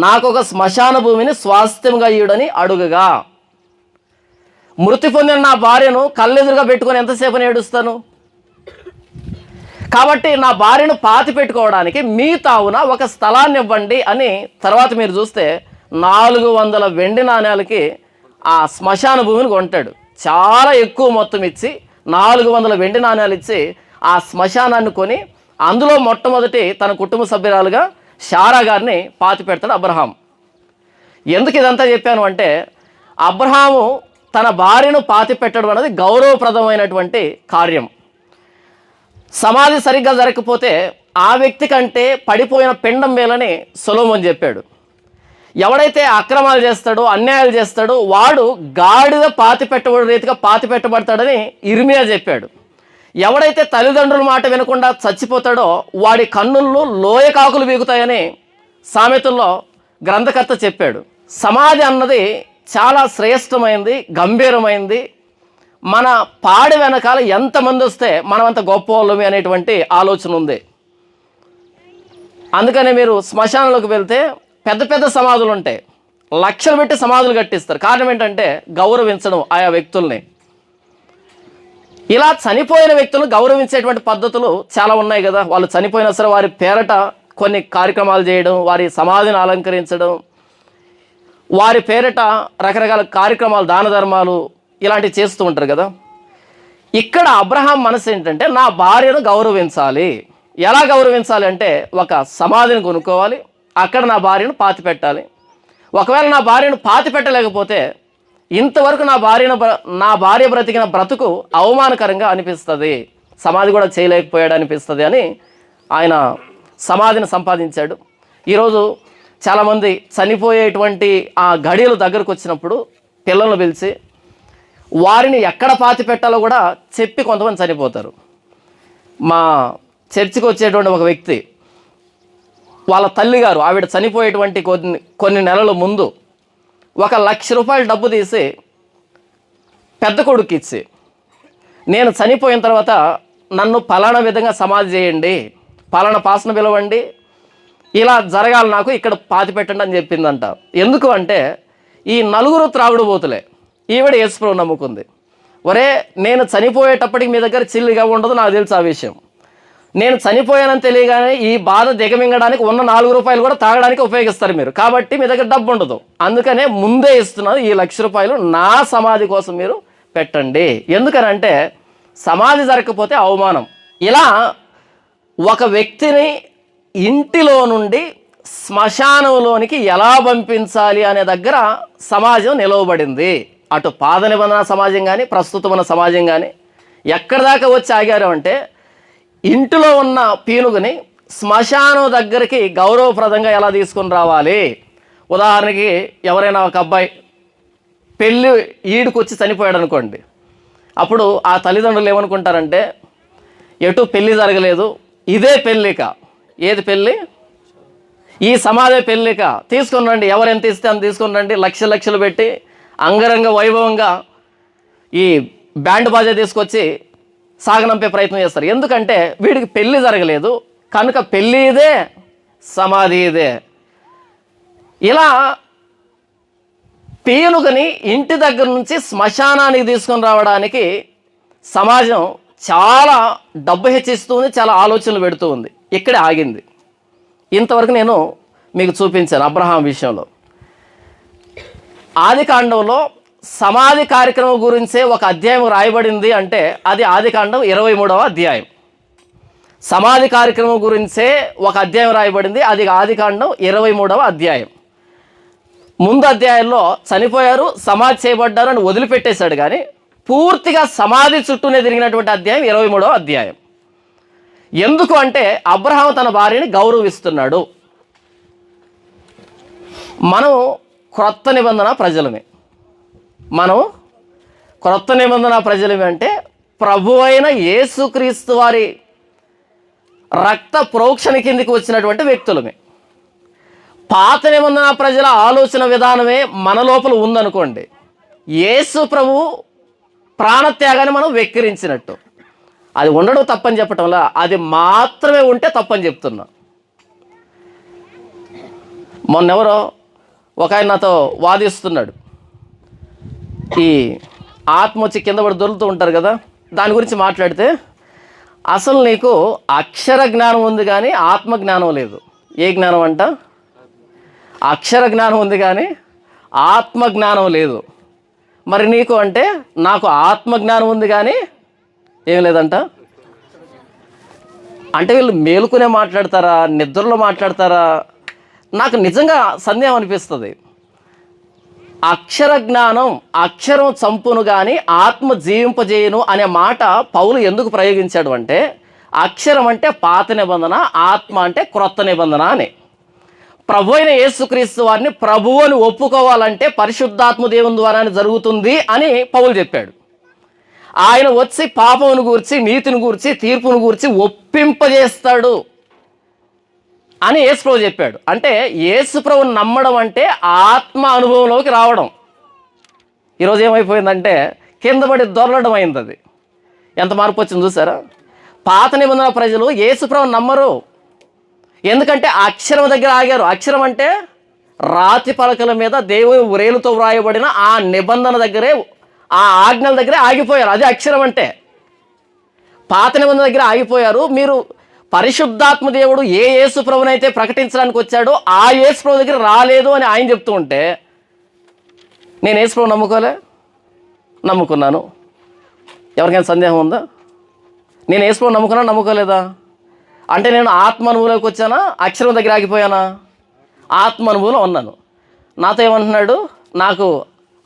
[SPEAKER 2] నాకు ఒక శ్మశాన భూమిని స్వాస్థ్యంగా ఇయ్యుడని అడుగగా. మృతి పొందిన నా భార్యను కళ్ళెదురుగా పెట్టుకొని ఎంతసేపు ఏడుస్తాను? కాబట్టి నా భార్యను పాతి పెట్టుకోవడానికి మీ తావున ఒక స్థలాన్ని ఇవ్వండి అని తర్వాత మీరు చూస్తే 400 వెండి నాణ్యాలకి ఆ శ్మశాన భూమిని కొంటాడు. చాలా ఎక్కువ మొత్తం ఇచ్చి 400 వెండి నాణ్యాలు ఇచ్చి ఆ శ్మశానాన్ని కొని అందులో మొట్టమొదటి తన కుటుంబ సభ్యురాలుగా శారా గారిని పాతి పెడతాడు అబ్రహాం. ఎందుకు ఇదంతా చెప్పాను అంటే, అబ్రహాము తన భార్యను పాతి పెట్టడం అనేది గౌరవప్రదమైనటువంటి కార్యం. సమాధి సరిగ్గా జరగకపోతే ఆ వ్యక్తి కంటే పడిపోయిన పిండం మేలని సొలొమోను చెప్పాడు. ఎవడైతే అక్రమాలు చేస్తాడో, అన్యాయాలు చేస్తాడో వాడు గాడిద పాతి పెట్టబడి రీతిగా పాతి పెట్టబడతాడని ఇర్మియా చెప్పాడు. ఎవడైతే తల్లిదండ్రుల మాట వినకుండా చచ్చిపోతాడో వాడి కన్నుల్లో లోయకాకులు బీగుతాయని సామెతల్లో గ్రంథకర్త చెప్పాడు. సమాధి అన్నది చాలా శ్రేష్టమైంది, గంభీరమైంది. మన పాడి వెనకాల ఎంతమంది వస్తే మనం అంత గొప్ప వాళ్ళమే అనేటువంటి ఆలోచన ఉంది. అందుకని మీరు శ్మశానంలోకి వెళ్తే పెద్ద పెద్ద సమాధులు ఉంటాయి, లక్షలు పెట్టి సమాధులు కట్టిస్తారు. కారణం ఏంటంటే గౌరవించడం ఆయా వ్యక్తుల్ని. ఇలా చనిపోయిన వ్యక్తులను గౌరవించేటువంటి పద్ధతులు చాలా ఉన్నాయి కదా. వాళ్ళు చనిపోయినా సరే వారి పేరట కొన్ని కార్యక్రమాలు చేయడం, వారి సమాధిని అలంకరించడం, వారి పేరిట రకరకాల కార్యక్రమాలు, దాన ధర్మాలు ఇలాంటివి చేస్తూ ఉంటారు కదా. ఇక్కడ అబ్రహాం మనసు ఏంటంటే నా భార్యను గౌరవించాలి. ఎలా గౌరవించాలి అంటే ఒక సమాధిని కొనుక్కోవాలి, అక్కడ నా భార్యను పాతి పెట్టాలి. ఒకవేళ నా భార్యను పాతి పెట్టలేకపోతే ఇంతవరకు నా భార్య బ్రతికిన బ్రతుకు అవమానకరంగా అనిపిస్తుంది, సమాధి కూడా చేయలేకపోయాడు అనిపిస్తుంది అని ఆయన సమాధిని సంపాదించాడు. ఈరోజు చాలామంది చనిపోయేటువంటి ఆ గడియలు దగ్గరకు వచ్చినప్పుడు పిల్లలను పిలిచి వారిని ఎక్కడ పాతి పెట్టాలో కూడా చెప్పి కొంతమంది చనిపోతారు. మా చర్చికి వచ్చేటువంటి ఒక వ్యక్తి వాళ్ళ తల్లిగారు ఆవిడ చనిపోయేటువంటి కొన్ని నెలల ముందు 1,00,000 రూపాయలు డబ్బు తీసి పెద్ద కొడుకు ఇచ్చి, నేను చనిపోయిన తర్వాత నన్ను పలానా విధంగా సమాధి చేయండి, పలానా పాసన పిలవండి, ఇలా జరగాలి, నాకు ఇక్కడ పాతి పెట్టండి అని చెప్పిందంట. ఎందుకు అంటే ఈ 4 త్రాగుడు పోతులే, ఈవిడ యేసుప్రభువు నమ్ముకుంది. ఒరే, నేను చనిపోయేటప్పటికి మీ దగ్గర చిల్లిగా ఉండదు, నాకు తెలుసు ఆ విషయం. నేను చనిపోయానని తెలియగానే ఈ బాధ దిగమింగడానికి ఉన్న 4 రూపాయలు కూడా తాగడానికి ఉపయోగిస్తారు మీరు, కాబట్టి మీ దగ్గర డబ్బు ఉండదు. అందుకనే ముందే ఇస్తున్నాను, ఈ 1,00,000 రూపాయలు నా సమాధి కోసం మీరు పెట్టండి. ఎందుకనంటే సమాధి జరగకపోతే అవమానం. ఇలా ఒక వ్యక్తిని ఇంటిలో నుండి శ్మశానంలోనికి ఎలా పంపించాలి అనే దగ్గర సమాజం నిలవబడింది. అటు పాత నిబంధన సమాజం కానీ ప్రస్తుతమైన సమాజం కానీ ఎక్కడి దాకా వచ్చి ఆగారు అంటే, ఇంటిలో ఉన్న పీనుగుని శ్మశానం దగ్గరికి గౌరవప్రదంగా ఎలా తీసుకుని రావాలి. ఉదాహరణకి ఎవరైనా ఒక అబ్బాయి పెళ్ళి ఈడుకొచ్చి చనిపోయాడు అనుకోండి, అప్పుడు ఆ తల్లిదండ్రులు ఏమనుకుంటారంటే ఎటు పెళ్ళి జరగలేదు, ఇదే పెళ్ళిక. ఏది పెళ్ళి? ఈ సమాధి పెళ్ళిక. తీసుకుని రండి, ఎవరు ఎంత ఇస్తే అంత తీసుకుని రండి, లక్షలు పెట్టి అంగరంగ వైభవంగా ఈ బ్యాండ్ బాజా తీసుకొచ్చి సాగనంపే ప్రయత్నం చేస్తారు. ఎందుకంటే వీడికి పెళ్ళి జరగలేదు కనుక పెళ్ళి ఇదే, సమాధి ఇదే. ఇలా పీనుగని ఇంటి దగ్గర నుంచి శ్మశానానికి తీసుకొని రావడానికి సమాజం చాలా డబ్బు హెచ్చిస్తుంది, చాలా ఆలోచనలు పెడుతూ ఉంది. ఇక్కడే ఆగింది. ఇంతవరకు నేను మీకు చూపించాను అబ్రహాం విషయంలో. ఆదికాండంలో సమాధి కార్యక్రమం గురించే ఒక అధ్యాయం రాయబడింది అంటే అది ఆదికాండం 23వ అధ్యాయం. సమాధి కార్యక్రమం గురించే ఒక అధ్యాయం రాయబడింది, అది ఆదికాండం 23వ అధ్యాయం. ముందు అధ్యాయంలో చనిపోయారు, సమాధి చేయబడ్డారు అని వదిలిపెట్టేశాడు. కానీ పూర్తిగా సమాధి చుట్టూనే తిరిగినటువంటి అధ్యాయం 23వ అధ్యాయం. ఎందుకు అంటే అబ్రహాం తన భార్యని గౌరవిస్తున్నాడు. మనం క్రొత్త నిబంధన ప్రజలమే. మనం క్రొత్త నిబంధన ప్రజలమే అంటే ప్రభు అయిన యేసుక్రీస్తు వారి రక్త ప్రోక్షణ కిందికి వచ్చినటువంటి వ్యక్తులమే. పాత నిబంధన ప్రజల ఆలోచన విధానమే మన లోపల ఉందనుకోండి, యేసు ప్రభు ప్రాణత్యాగాన్ని మనం వెక్కిరించినట్టు. అది ఉండడం తప్పని చెప్పటంలా, అది మాత్రమే ఉంటే తప్పని చెప్తున్నా. మొన్నెవరో ఒక ఆయన నాతో వాదిస్తున్నాడు. ఈ ఆత్మ వచ్చి కింద పడి దొరుకుతూ ఉంటారు కదా, దాని గురించి మాట్లాడితే అసలు నీకు అక్షర జ్ఞానం ఉంది కానీ ఆత్మ జ్ఞానం లేదు. ఏ జ్ఞానం అంట? అక్షర జ్ఞానం ఉంది కానీ ఆత్మ జ్ఞానం లేదు. మరి నీకు అంటే నాకు ఆత్మ జ్ఞానం ఉంది కానీ ఏం లేదంట. అంటే వీళ్ళు మేలుకునే మాట్లాడతారా, నిద్రలో మాట్లాడతారా? నాకు నిజంగా సందేహం అనిపిస్తుంది. అక్షర జ్ఞానం అక్షరం చంపును కానీ ఆత్మ జీవింపజేయును అనే మాట పౌలు ఎందుకు ప్రయోగించాడు అంటే, అక్షరం అంటే పాత నిబంధన, ఆత్మ అంటే క్రొత్త నిబంధన అని. ప్రభు అయిన యేసుక్రీస్తు వారిని ప్రభువు అని ఒప్పుకోవాలంటే పరిశుద్ధాత్మ దేవుని ద్వారానే జరుగుతుంది అని పౌలు చెప్పాడు. ఆయన వచ్చి పాపమును గూర్చి, నీతిని గూర్చి, తీర్పును గూర్చి ఒప్పింపజేస్తాడు అని యేసుప్రభు చెప్పాడు. అంటే యేసుప్రభుని నమ్మడం అంటే ఆత్మ అనుభవంలోకి రావడం. ఈరోజు ఏమైపోయిందంటే కింద పడి దొరలడం అయింది. అది ఎంత మార్పు వచ్చింది చూసారా? పాత నిబంధన ప్రజలు యేసుప్రభుని నమ్మరు. ఎందుకంటే అక్షరం దగ్గర ఆగారు. అక్షరం అంటే రాతి పలకల మీద దేవుని వ్రేలుతో వ్రాయబడిన ఆ నిబంధన దగ్గరే, ఆ ఆజ్ఞల దగ్గరే ఆగిపోయారు. అది అక్షరం అంటే. పాత నిబంధన దగ్గర ఆగిపోయారు. మీరు పరిశుద్ధాత్మ దేవుడు ఏ యేసు ప్రభునైతే ప్రకటించడానికి వచ్చాడో ఆ యేసు ప్రభు దగ్గర రాలేదు అని ఆయన చెప్తూ ఉంటే నేను యేసు ప్రభు నమ్ముకున్నాను. ఎవరికైనా సందేహం ఉందా? నేను యేసు ప్రభు నమ్ముకోలేదా? అంటే నేను ఆత్మ అనుభవంలోకి వచ్చానా, అక్షరం దగ్గర ఆగిపోయానా? ఆత్మ అనుభవంలో ఉన్నాను. నాతో ఏమంటున్నాడు? నాకు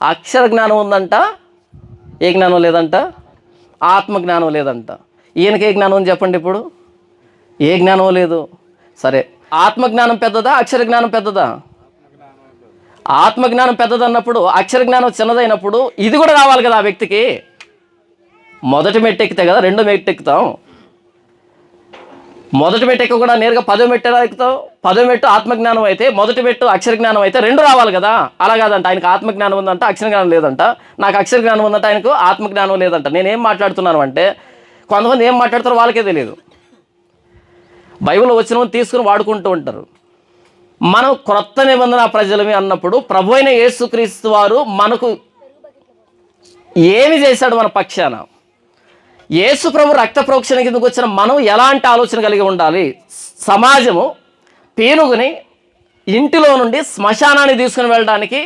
[SPEAKER 2] అక్షర జ్ఞానం ఉందంట, ఏ జ్ఞానం లేదంట? ఆత్మ జ్ఞానం లేదంట. ఈయనకి ఏ జ్ఞానం ఉంది చెప్పండి ఇప్పుడు? ఏ జ్ఞానం లేదు. సరే, ఆత్మజ్ఞానం పెద్దదా, అక్షర జ్ఞానం పెద్దదా? ఆత్మజ్ఞానం పెద్దదన్నప్పుడు అక్షర జ్ఞానం చిన్నదైనప్పుడు ఇది కూడా రావాలి కదా ఆ వ్యక్తికి. మొదటి మెట్టు ఎక్కితే కదా రెండో మెట్టు ఎక్కుతాం. మొదటి మెట్టు ఎక్క కూడా నేరుగా 10వ మెట్టు ఎలా ఎక్కుతావు? 10వ మెట్టు ఆత్మజ్ఞానం అయితే, మొదటి మెట్టు అక్షర జ్ఞానం అయితే రెండు రావాలి కదా. అలా కాదంట. ఆయనకు ఆత్మజ్ఞానం ఉందంట, అక్షర జ్ఞానం లేదంట. నాకు అక్షర జ్ఞానం ఉందంట, ఆయనకు ఆత్మజ్ఞానం లేదంట. నేనేం మాట్లాడుతున్నాను అంటే కొంతమంది ఏం మాట్లాడతారో వాళ్ళకే తెలియదు. బైబిల్లో వచ్చిన తీసుకుని వాడుకుంటూ ఉంటారు. మనం క్రొత్త నిబంధన ప్రజలమే అన్నప్పుడు ప్రభు అయిన యేసుక్రీస్తు వారు మనకు ఏమి చేశాడు? మన పక్షాన యేసు ప్రభు రక్త ప్రోక్షణ కిందకు వచ్చిన మనం ఎలాంటి ఆలోచన కలిగి ఉండాలి? సమాజము పీనుగుని ఇంటిలో నుండి శ్మశానాన్ని తీసుకుని వెళ్ళడానికి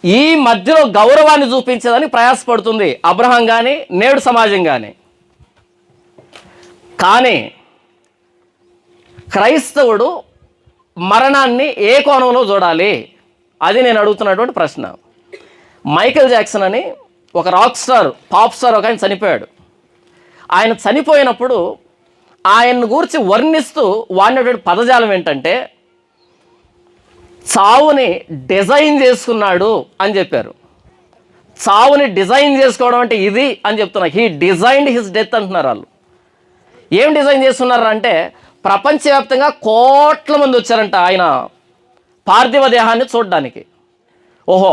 [SPEAKER 2] ఈ మధ్యలో గౌరవాన్ని చూపించేదని ప్రయాసపడుతుంది అబ్రహాం కానీ నేడు సమాజం కానీ. కానీ క్రైస్తవుడు మరణాన్ని ఏ కోణంలో చూడాలి? అది నేను అడుగుతున్నటువంటి ప్రశ్న. మైకేల్ జాక్సన్ అని ఒక రాక్ స్టార్, పాప్ స్టార్ ఒక ఆయన చనిపోయాడు. ఆయన చనిపోయినప్పుడు ఆయన్ని గురించి వర్ణిస్తూ వాడినటువంటి పదజాలం ఏంటంటే చావుని డిజైన్ చేసుకున్నాడు అని చెప్పారు. చావుని డిజైన్ చేసుకోవడం అంటే ఇది అని చెప్తున్నా. హీ డిజైన్డ్ హిస్ డెత్ అంటున్నారు వాళ్ళు. ఏం డిజైన్ చేస్తున్నారు అంటే ప్రపంచవ్యాప్తంగా కోట్ల మంది వచ్చారంట ఆయన పార్థివ దేహాన్ని చూడడానికి. ఓహో,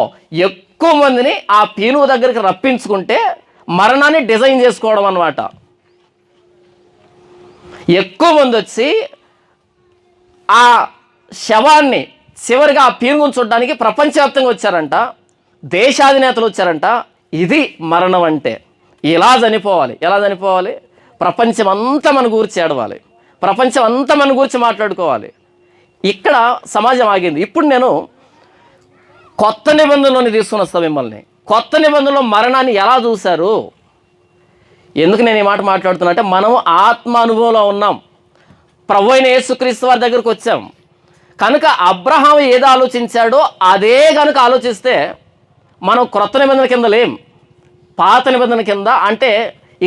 [SPEAKER 2] ఎక్కువ మందిని ఆ పీనుగు దగ్గరికి రప్పించుకుంటే మరణాన్ని డిజైన్ చేసుకోవడం అన్నమాట. ఎక్కువ మంది వచ్చి ఆ శవాన్ని చివరిగా ఆ పీనుగును చూడడానికి ప్రపంచవ్యాప్తంగా వచ్చారంట. దేశాధినేతలు వచ్చారంట. ఇది మరణం అంటే. ఇలా చనిపోవాలి. ఎలా చనిపోవాలి? ప్రపంచం అంతా మన గురించి ఏడవాలి, ప్రపంచం అంతా మన గురించి మాట్లాడుకోవాలి. ఇక్కడ సమాజం ఆగింది. ఇప్పుడు నేను కొత్త నిబంధనలోని తీసుకుని వస్తాను మిమ్మల్ని. కొత్త నిబంధనలో మరణాన్ని ఎలా చూశారు? ఎందుకు నేను ఈ మాట మాట్లాడుతున్నా అంటే మనం ఆత్మ అనుభవంలో ఉన్నాం. ప్రభు అయిన యేసుక్రీస్తు వారి దగ్గరకు వచ్చాం. కనుక అబ్రహాం ఏది ఆలోచించాడో అదే కనుక ఆలోచిస్తే మనం క్రొత్త నిబంధన కింద లేం, పాత నిబంధన కింద, అంటే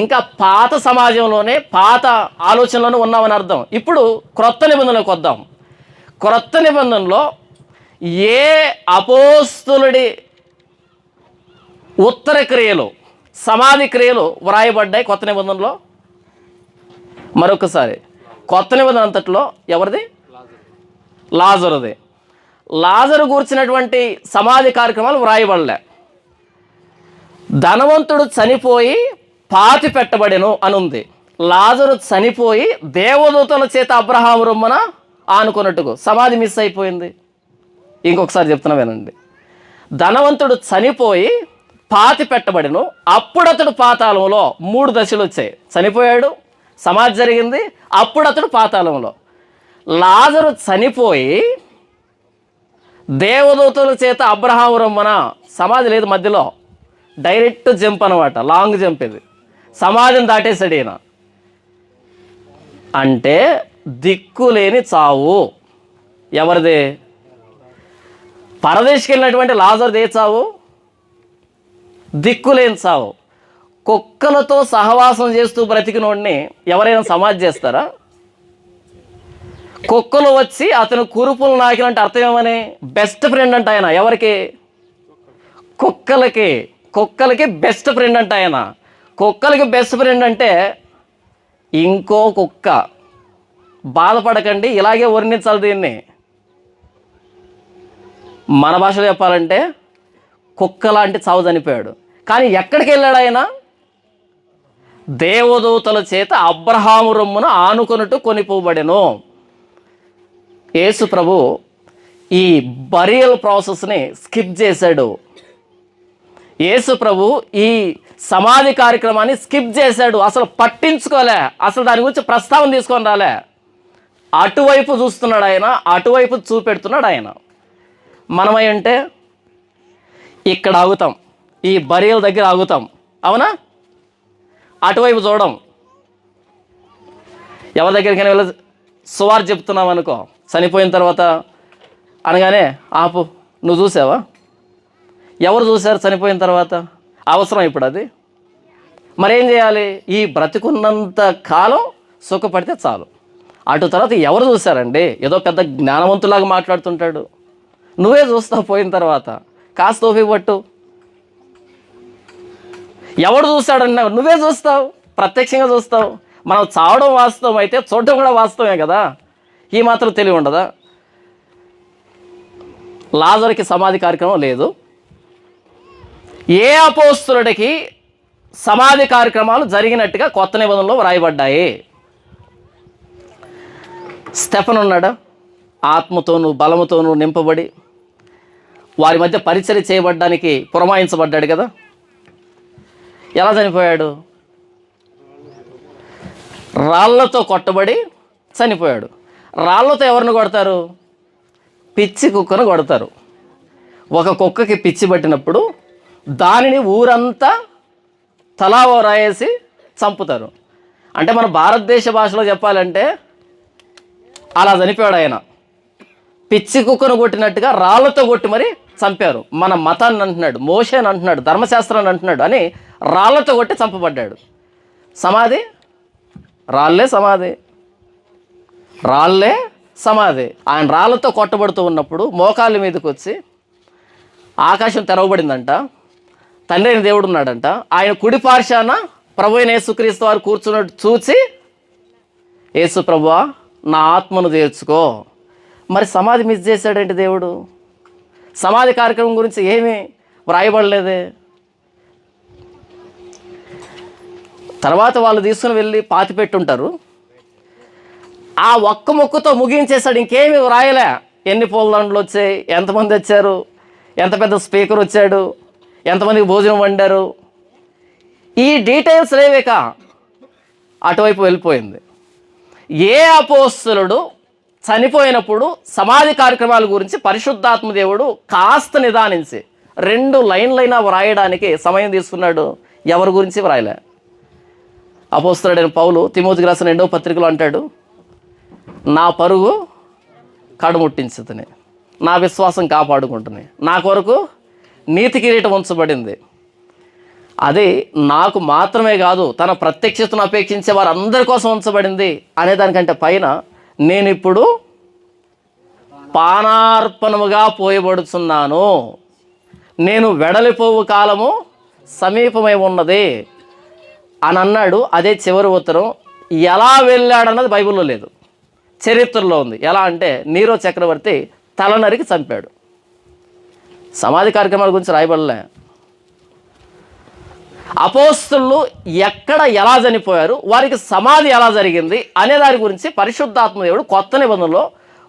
[SPEAKER 2] ఇంకా పాత సమాజంలోనే పాత ఆలోచనలోనే ఉన్నామని అర్థం. ఇప్పుడు క్రొత్త నిబంధనలోకి వద్దాం. క్రొత్త నిబంధనలో ఏ అపోస్తులుడి ఉత్తర క్రియలు, సమాధి క్రియలు వ్రాయబడ్డాయి కొత్త నిబంధనలో? మరొకసారి, కొత్త నిబంధన అంతట్లో ఎవరిది? లాజరుది. లాజరు గూర్చినటువంటి సమాధి కార్యక్రమాలు వ్రాయబడలే. ధనవంతుడు చనిపోయి పాతి పెట్టబడెను అని ఉంది. లాజరు చనిపోయి దేవదూతల చేత అబ్రహాము రొమ్మున ఆనుకున్నట్టుకు సమాధి మిస్ అయిపోయింది. ఇంకొకసారి చెప్తున్నా వినండి. ధనవంతుడు చనిపోయి పాతి పెట్టబడెను, అప్పుడు అతడు పాతాళంలో. 3 దశలు వచ్చాయి. చనిపోయాడు, సమాధి జరిగింది, అప్పుడు అతడు పాతాళంలో. లాజరు చనిపోయి దేవదూతల చేత అబ్రహాము రొమ్మున, సమాధి లేదు మధ్యలో, డైరెక్ట్ జంప్ అనమాట, లాంగ్ జంప్ ఇది. సమాధిని దాటేశాడు ఈయన. అంటే దిక్కులేని చావు. ఎవరిది? పరదేశికి వెళ్ళినటువంటి లాజరుది ఏ చావు? దిక్కులేని చావు. కుక్కలతో సహవాసం చేస్తూ బ్రతికినోడిని ఎవరైనా సమాధి చేస్తారా? కుక్కలు వచ్చి అతను కురుపులు నాకినంటే అర్థం ఏమని? బెస్ట్ ఫ్రెండ్ అంట ఆయన. ఎవరికి? కుక్కలకి. కుక్కలకి బెస్ట్ ఫ్రెండ్ అంట ఆయన. కుక్కలకి బెస్ట్ ఫ్రెండ్ అంటే ఇంకో కుక్క. బాధపడకండి, ఇలాగే వర్ణించాలి దీన్ని. మన భాషలో చెప్పాలంటే కుక్క లాంటి చావు చనిపోయాడు. కానీ ఎక్కడికి వెళ్ళాడు ఆయన? దేవదూతల చేత అబ్రహాము రొమ్మున ఆనుకొనుటకు కొనిపోబడెను. యేసు ప్రభు ఈ బరియల్ ప్రాసెస్ని స్కిప్ చేశాడు. యేసు ప్రభు ఈ సమాధి కార్యక్రమాన్ని స్కిప్ చేశాడు. అసలు పట్టించుకోలే, అసలు దాని గురించి ప్రస్తావన తీసుకొని రాలే. అటువైపు చూస్తున్నాడు ఆయన, అటువైపు చూపెడుతున్నాడు ఆయన. మనమై అంటే ఇక్కడ ఆగుతాం, ఈ బరియల్ దగ్గర ఆగుతాం, అవునా? అటువైపు చూడం. ఎవరి దగ్గరికైనా వెళ్ళి సువార్త చెప్తున్నాం అనుకో, చనిపోయిన తర్వాత అనగానే ఆపు, నువ్వు చూసావా? ఎవరు చూశారు చనిపోయిన తర్వాత? అవసరం ఇప్పుడు అది? మరేం చేయాలి? ఈ బ్రతికున్నంత కాలం సుఖపడితే చాలు. అటు తర్వాత ఎవరు చూశారండి? ఏదో పెద్ద జ్ఞానవంతులాగా మాట్లాడుతుంటాడు. నువ్వే చూస్తావు పోయిన తర్వాత. కాస్త ఓపిక పట్టు. ఎవడు చూస్తాడన్నా నువ్వే చూస్తావు, ప్రత్యక్షంగా చూస్తావు. మనం చావడం వాస్తవం అయితే చూడడం కూడా వాస్తవమే కదా. ఈ మాత్రం తెలివి ఉండదా? లాజరుకి సమాధి కార్యక్రమం లేదు. ఏ అపోస్తులుడికి సమాధి కార్యక్రమాలు జరిగినట్టుగా కొత్త నిబంధనలో వ్రాయబడ్డాయి? స్టెఫెను ఉన్నాడా? ఆత్మతోనూ బలముతోనూ నింపబడి వారి మధ్య పరిచర్య చేయబడ్డానికి పురమాయించబడ్డాడు కదా. ఎలా చనిపోయాడు? రాళ్లతో కొట్టబడి చనిపోయాడు. రాళ్లతో ఎవరిని కొడతారు? పిచ్చి కుక్కను కొడతారు. ఒక కుక్కకి పిచ్చి పట్టినప్పుడు దానిని ఊరంతా తలా ఓ రాయేసి చంపుతారు. అంటే మన భారతదేశ భాషలో చెప్పాలంటే అలా చనిపోయాడు ఆయన. పిచ్చి కుక్కను కొట్టినట్టుగా రాళ్లతో కొట్టి మరి చంపారు. మన మతాన్ని అంటున్నాడు, మోషేని అంటున్నాడు, ధర్మశాస్త్రాన్ని అంటున్నాడు అని రాళ్లతో కొట్టి చంపబడ్డాడు. సమాధి రాళ్ళే సమాధి, రాళ్ళే సమాధి. ఆయన రాళ్ళతో కొట్టబడుతూ ఉన్నప్పుడు మోకాళ్ళ మీదకి వచ్చి ఆకాశం తెరవబడిందంట. తండ్రి అయిన దేవుడు ఉన్నాడంట. ఆయన కుడి పార్శాన ప్రభు అయిన యేసుక్రీస్తు వారు కూర్చున్నట్టు చూసి, యేసు ప్రభువా నా ఆత్మను తీర్చుకో. మరి సమాధి మిస్ చేశాడేంటి దేవుడు? సమాధి కార్యక్రమం గురించి ఏమీ వ్రాయబడలేదే. తర్వాత వాళ్ళు తీసుకుని వెళ్ళి పాతి పెట్టుంటారు. ఆ ఒక్క మొక్కుతో ముగించేశాడు, ఇంకేమీ వ్రాయలే. ఎన్ని పూలదండలు వచ్చాయి, ఎంతమంది వచ్చారు, ఎంత పెద్ద స్పీకర్ వచ్చాడు, ఎంతమందికి భోజనం వండారు, ఈ డీటెయిల్స్ లేవేక అటువైపు వెళ్ళిపోయింది. ఏ అపోస్తలుడు చనిపోయినప్పుడు సమాధి కార్యక్రమాల గురించి పరిశుద్ధాత్మ దేవుడు కాస్త నిదానించి 2 లైన్లైనా వ్రాయడానికి సమయం తీసుకున్నాడు? ఎవరి గురించి వ్రాయలే. అపోస్తలుడైన పౌలు తిమోతికి రాసిన 2వ పత్రికలో అంటాడు, నా పరుగు కడుముట్టించుతని, నా విశ్వాసం కాపాడుకుంటుని, నా కొరకు నీతి కిరీటం ఉంచబడింది. అది నాకు మాత్రమే కాదు, తన ప్రత్యక్షతను అపేక్షించే వారందరి కోసం ఉంచబడింది అనేదానికంటే పైన నేను ఇప్పుడు పానార్పణముగా పోయబడుచున్నాను, నేను వెడలిపోవు కాలము సమీపమై ఉన్నది అని అన్నాడు. అదే చివరి ఉత్తరం. ఎలా వెళ్ళాడన్నది బైబిల్లో లేదు, చరిత్రలో ఉంది. ఎలా అంటే నీరో చక్రవర్తి తల నరికి చంపాడు. సమాధి కార్యక్రమాల గురించి రాయబడలే. అపోస్తలులు ఎక్కడ ఎలా చనిపోయారు, వారికి సమాధి ఎలా జరిగింది అనే దాని గురించి పరిశుద్ధాత్మ దేవుడు కొత్త నిబంధనలో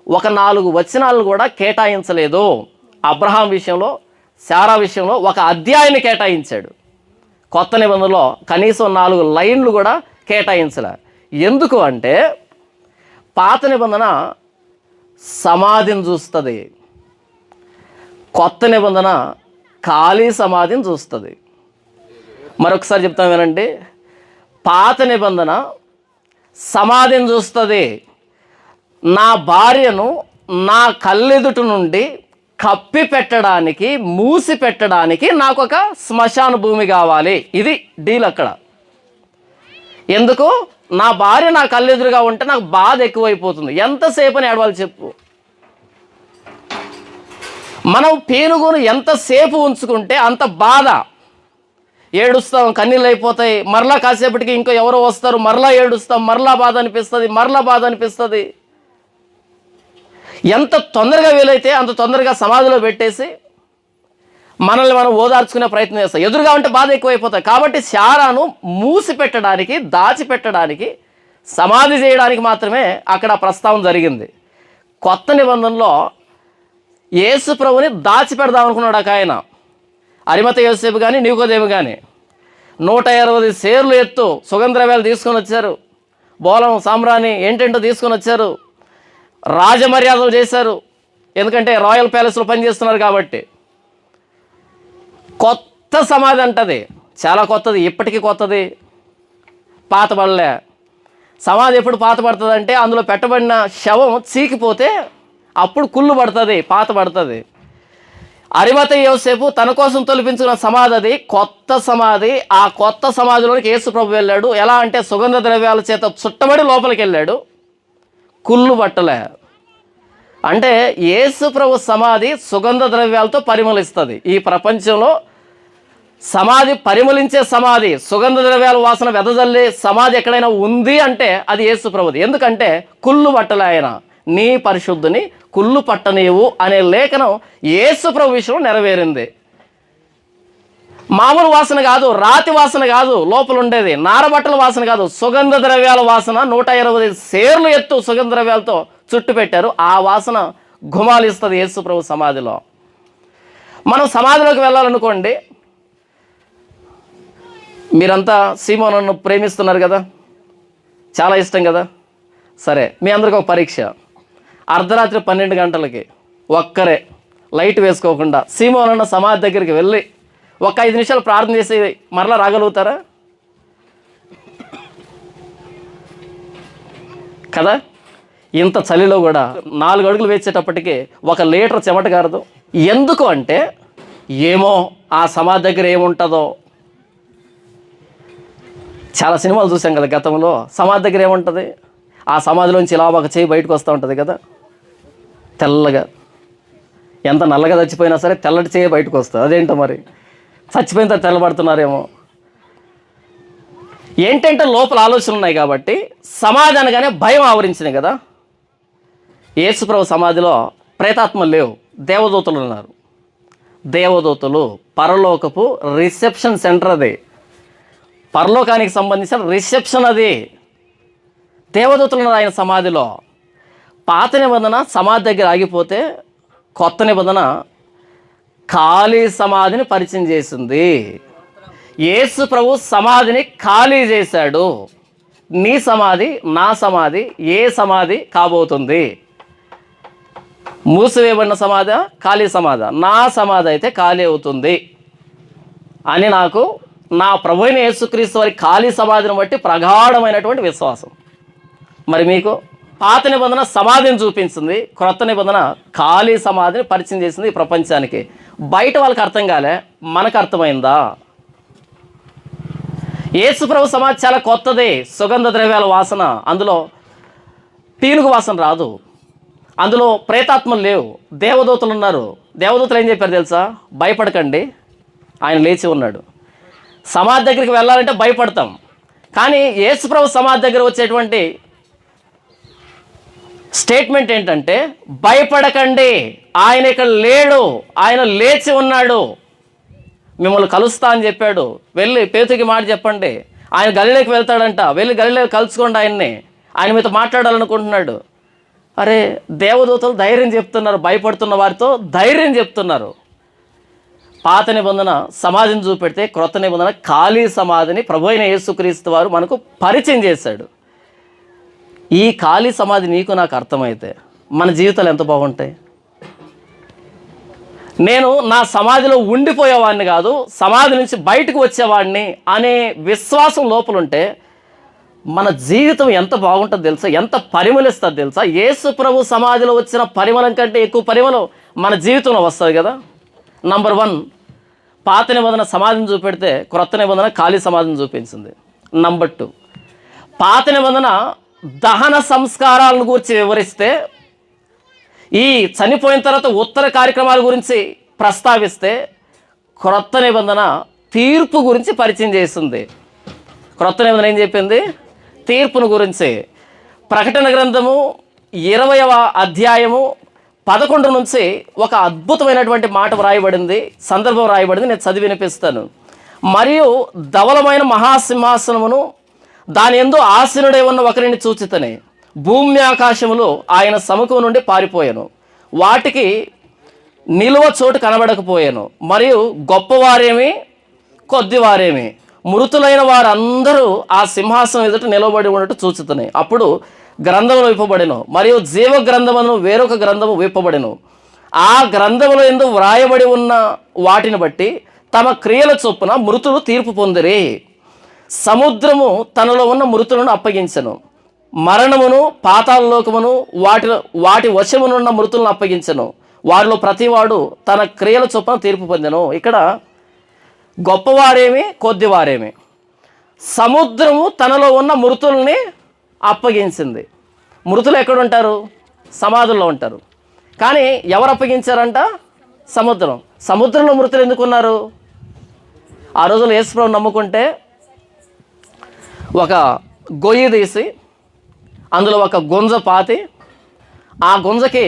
[SPEAKER 2] ఒక 4 వచనాలను కూడా కేటాయించలేదు. అబ్రహాం విషయంలో, శారా విషయంలో ఒక అధ్యాయాన్ని కేటాయించాడు. కొత్త నిబంధనలో కనీసం 4 లైన్లు కూడా కేటాయించలే. ఎందుకు అంటే పాత నిబంధన సమాధిని చూస్తుంది, కొత్త నిబంధన ఖాళీ సమాధిని చూస్తుంది. మరొకసారి చెప్తాం వినండి. పాత నిబంధన సమాధిని చూస్తుంది. నా భార్యను నా కళ్ళెదుట నుండి కప్పి పెట్టడానికి, మూసి పెట్టడానికి నాకు ఒక శ్మశాన భూమి కావాలి. ఇది డీల్ అక్కడ. ఎందుకు? నా భార్య నా కళ్ళెదురుగా ఉంటే నాకు బాధ ఎక్కువైపోతుంది. ఎంతసేపు అని ఏడవాలి చెప్పు? మనం పేనుగును ఎంతసేపు ఉంచుకుంటే అంత బాధ. ఏడుస్తాం, కన్నీళ్ళు అయిపోతాయి. మరలా కాసేపటికి ఇంకో ఎవరో వస్తారు, మరలా ఏడుస్తాం, మరలా బాధ అనిపిస్తుంది. ఎంత తొందరగా వీలైతే అంత తొందరగా సమాధిలో పెట్టేసి మనల్ని మనం ఓదార్చుకునే ప్రయత్నం చేస్తాం. ఎదురుగా ఉంటే బాధ ఎక్కువైపోతాయి. కాబట్టి శారాను మూసి పెట్టడానికి, దాచిపెట్టడానికి, సమాధి చేయడానికి మాత్రమే అక్కడ ప్రస్తావన జరిగింది. కొత్త నిబంధనలో యేసు ప్రభుని దాచిపెడదాం అనుకున్నాడు ఒక ఆయన. అరిమత యోసేపు కానీ నికోదేము కానీ 120 సేర్లు ఎత్తు సుగంధద్రవ్యాలు తీసుకొని వచ్చారు. బోలం సాంబ్రాణి ఏంటంటో తీసుకొని వచ్చారు. రాజమర్యాదలు చేశారు. ఎందుకంటే రాయల్ ప్యాలెస్లో పనిచేస్తున్నారు కాబట్టి. కొత్త సమాధి అంటది, చాలా కొత్తది, ఇప్పటికీ కొత్తది, పాతబడలే. సమాధి ఎప్పుడు పాత పడుతుంది అంటే అందులో పెట్టబడిన శవం చీకిపోతే అప్పుడు కుళ్ళు పడుతుంది, పాత పడుతుంది. అరిమత యోసేపు తన కోసం తొలిపించుకున్న సమాధి అది కొత్త సమాధి. ఆ కొత్త సమాధిలోనికి యేసు ప్రభు వెళ్ళాడు. ఎలా అంటే సుగంధ ద్రవ్యాల చేత చుట్టబడి లోపలికి వెళ్ళాడు, కుళ్ళు బట్టలే. అంటే యేసు ప్రభు సమాధి సుగంధ ద్రవ్యాలతో పరిమళిస్తుంది. ఈ ప్రపంచంలో సమాధి పరిమళించే సమాధి, సుగంధ ద్రవ్యాల వాసన వెదజల్లే సమాధి ఎక్కడైనా ఉంది అంటే అది యేసు ప్రభుది. ఎందుకంటే కుళ్ళు బట్టలే ఆయన. నీ పరిశుద్ధుని కుళ్ళు పట్టనీవు అనే లేఖనం యేసు ప్రభు విషయంలో నెరవేరింది. మామూలు వాసన కాదు, రాతి వాసన కాదు లోపల ఉండేది, నారబట్టల వాసన కాదు, సుగంధ ద్రవ్యాల వాసన. 120 సేర్లు ఎత్తు సుగంధ ద్రవ్యాలతో చుట్టు పెట్టారు. ఆ వాసన గుమాలిస్తుంది యేసు ప్రభు సమాధిలో. మనం సమాధిలోకి వెళ్ళాలనుకోండి, మీరంతా సీమోనను ప్రేమిస్తున్నారు కదా, చాలా ఇష్టం కదా. సరే, మీ అందరికీ ఒక పరీక్ష. అర్ధరాత్రి 12 గంటలకి ఒక్కరే లైట్ వేసుకోకుండా సీమోనన్న సమాధి దగ్గరికి వెళ్ళి ఒక 5 నిమిషాలు ప్రార్థన చేసి మరలా రాగలుగుతారా? కదా. ఇంత చలిలో కూడా 4 అడుగులు వేసేటప్పటికి 1 లీటర్ చెమట కారదు. ఎందుకు అంటే ఏమో ఆ సమాధి దగ్గర ఏముంటుందో. చాలా సినిమాలు చూసాం కదా గతంలో. సమాధి దగ్గర ఏముంటుంది? ఆ సమాధిలోంచి ఇలా ఒక చేయి బయటకు వస్తూ ఉంటుంది కదా, తెల్లగా. ఎంత నల్లగా చచ్చిపోయినా సరే తెల్లటి చేయి బయటకు వస్తుంది. అదేంటో మరి, చచ్చిపోయిన తర్వాత తెల్లబడుతున్నారేమో. ఏంటంటే లోపల ఆలోచనలు ఉన్నాయి కాబట్టి సమాధి అనగానే భయం ఆవరించింది కదా. యేసుప్రభు సమాధిలో ప్రేతాత్మలు లేవు, దేవదూతలు ఉన్నారు. దేవదూతలు, పరలోకపు రిసెప్షన్ సెంటర్ అది, పరలోకానికి సంబంధించిన రిసెప్షన్ అది. దేవదూతలు ఉన్నారు ఆయన సమాధిలో. పాత నిబంధన సమాధి దగ్గర ఆగిపోతే కొత్త నిబంధన ఖాళీ సమాధిని పరిచయం చేసింది. యేసు ప్రభు సమాధిని ఖాళీ చేశాడు. నీ సమాధి, నా సమాధి ఏ సమాధి కాబోతుంది? మూసివేయబడిన సమాధి, ఖాళీ సమాధి? నా సమాధి అయితే ఖాళీ అవుతుంది అని నాకు నా ప్రభు అయిన యేసుక్రీస్తు వారి ఖాళీ సమాధిని బట్టి ప్రగాఢమైనటువంటి విశ్వాసం. మరి మీకు పాత నిబంధన సమాధిని చూపించింది, క్రొత్త నిబంధన ఖాళీ సమాధిని పరిచయం చేసింది ఈ ప్రపంచానికి. బయట వాళ్ళకి అర్థం కాలే, మనకు అర్థమైందా? యేసుప్రభు సమాధి చాలా కొత్తది, సుగంధ ద్రవ్యాల వాసన, అందులో పీనుగు వాసన రాదు, అందులో ప్రేతాత్మలు లేవు, దేవదూతలు ఉన్నారు. దేవదూతలు ఏం చెప్పారు తెలుసా? భయపడకండి, ఆయన లేచి ఉన్నాడు. సమాధి దగ్గరికి వెళ్ళాలంటే భయపడతాం, కానీ యేసుప్రభు సమాధి దగ్గర వచ్చేటువంటి స్టేట్మెంట్ ఏంటంటే భయపడకండి, ఆయన ఇక్కడ లేడు, ఆయన లేచి ఉన్నాడు, మిమ్మల్ని కలుస్తా అని చెప్పాడు. వెళ్ళి పేతుకి మాట చెప్పండి, ఆయన గలిలోకి వెళ్తాడంట, వెళ్ళి గలిలోకి కలుసుకోండి ఆయన్ని, ఆయన మీతో మాట్లాడాలనుకుంటున్నాడు. అరే, దేవదూతలు ధైర్యం చెప్తున్నారు, భయపడుతున్న వారితో ధైర్యం చెప్తున్నారు. పాత నిబంధన సమాధిని చూపెడితే క్రొత్త నిబంధన ఖాళీ సమాధిని ప్రభు అయిన యేసుక్రీస్తు వారు మనకు పరిచయం చేశాడు. ఈ ఖాళీ సమాధి నీకు నాకు అర్థమైతే మన జీవితాలు ఎంత బాగుంటాయి. నేను నా సమాధిలో ఉండిపోయేవాడిని కాదు, సమాధి నుంచి బయటకు వచ్చేవాడిని అనే విశ్వాసం లోపలుంటే మన జీవితం ఎంత బాగుంటుంది తెలుసా, ఎంత పరిమళిస్తుంది తెలుసా. యేసు ప్రభు సమాధిలో వచ్చిన పరిమళం కంటే ఎక్కువ పరిమళం మన జీవితంలో వస్తుంది కదా. నంబర్ 1, పాత నిబంధన సమాధిని చూపెడితే క్రొత్త నిబంధన ఖాళీ సమాధిని చూపించింది. నంబర్ 2, పాత నిబంధన దహన సంస్కారాలను గురించి వివరిస్తే, ఈ చనిపోయిన తర్వాత ఉత్తర కార్యక్రమాల గురించి ప్రస్తావిస్తే, క్రొత్త నిబంధన తీర్పు గురించి పరిచయం చేస్తుంది. క్రొత్త నిబంధన ఏం చెప్పింది? తీర్పును గురించి. ప్రకటన గ్రంథము 20వ అధ్యాయము 11 నుంచి ఒక అద్భుతమైనటువంటి మాట వ్రాయబడింది, సందర్భం రాయబడింది, నేను చదివి వినిపిస్తాను. మరియు ధవలమైన మహాసింహాసనమును దాని యందు ఆసీనుడై ఉన్న ఒకరిని చూచితనే, భూమి ఆకాశములు ఆయన సముఖం నుండి పారిపోయాను, వాటికి నిలువ చోటు కనబడకపోయాను, మరియు గొప్పవారేమి కొద్దివారేమి మృతులైన వారందరూ ఆ సింహాసనం ఎదుట నిలబడి ఉన్నట్టు చూచుతున్నాయి. అప్పుడు గ్రంథములు విప్పబడెను, మరియు జీవ గ్రంథమును వేరొక గ్రంథము విప్పబడెను. ఆ గ్రంథముల యందు వ్రాయబడి ఉన్న వాటిని బట్టి తమ క్రియల చొప్పున మృతులు తీర్పు పొందిరి. సముద్రము తనలో ఉన్న మృతులను అప్పగించెను, మరణమును పాతాళలోకమును వాటి వశమునున్న మృతులను అప్పగించెను, వారిలో ప్రతివాడు తన క్రియల చొప్పున తీర్పు పొందెను. ఇక్కడ గొప్పవారేమి కొద్దివారేమి, సముద్రము తనలో ఉన్న మృతుల్ని అప్పగించింది. మృతులు ఎక్కడుంటారు? సమాధుల్లో ఉంటారు. కానీ ఎవరు అప్పగించారంట? సముద్రం. సముద్రంలో మృతులు ఎందుకున్నారు? ఆ రోజుల్లో యేసుప్రభువు నమ్ముకుంటే ఒక గొయ్యి తీసి అందులో ఒక గుంజ పాతి, ఆ గుంజకి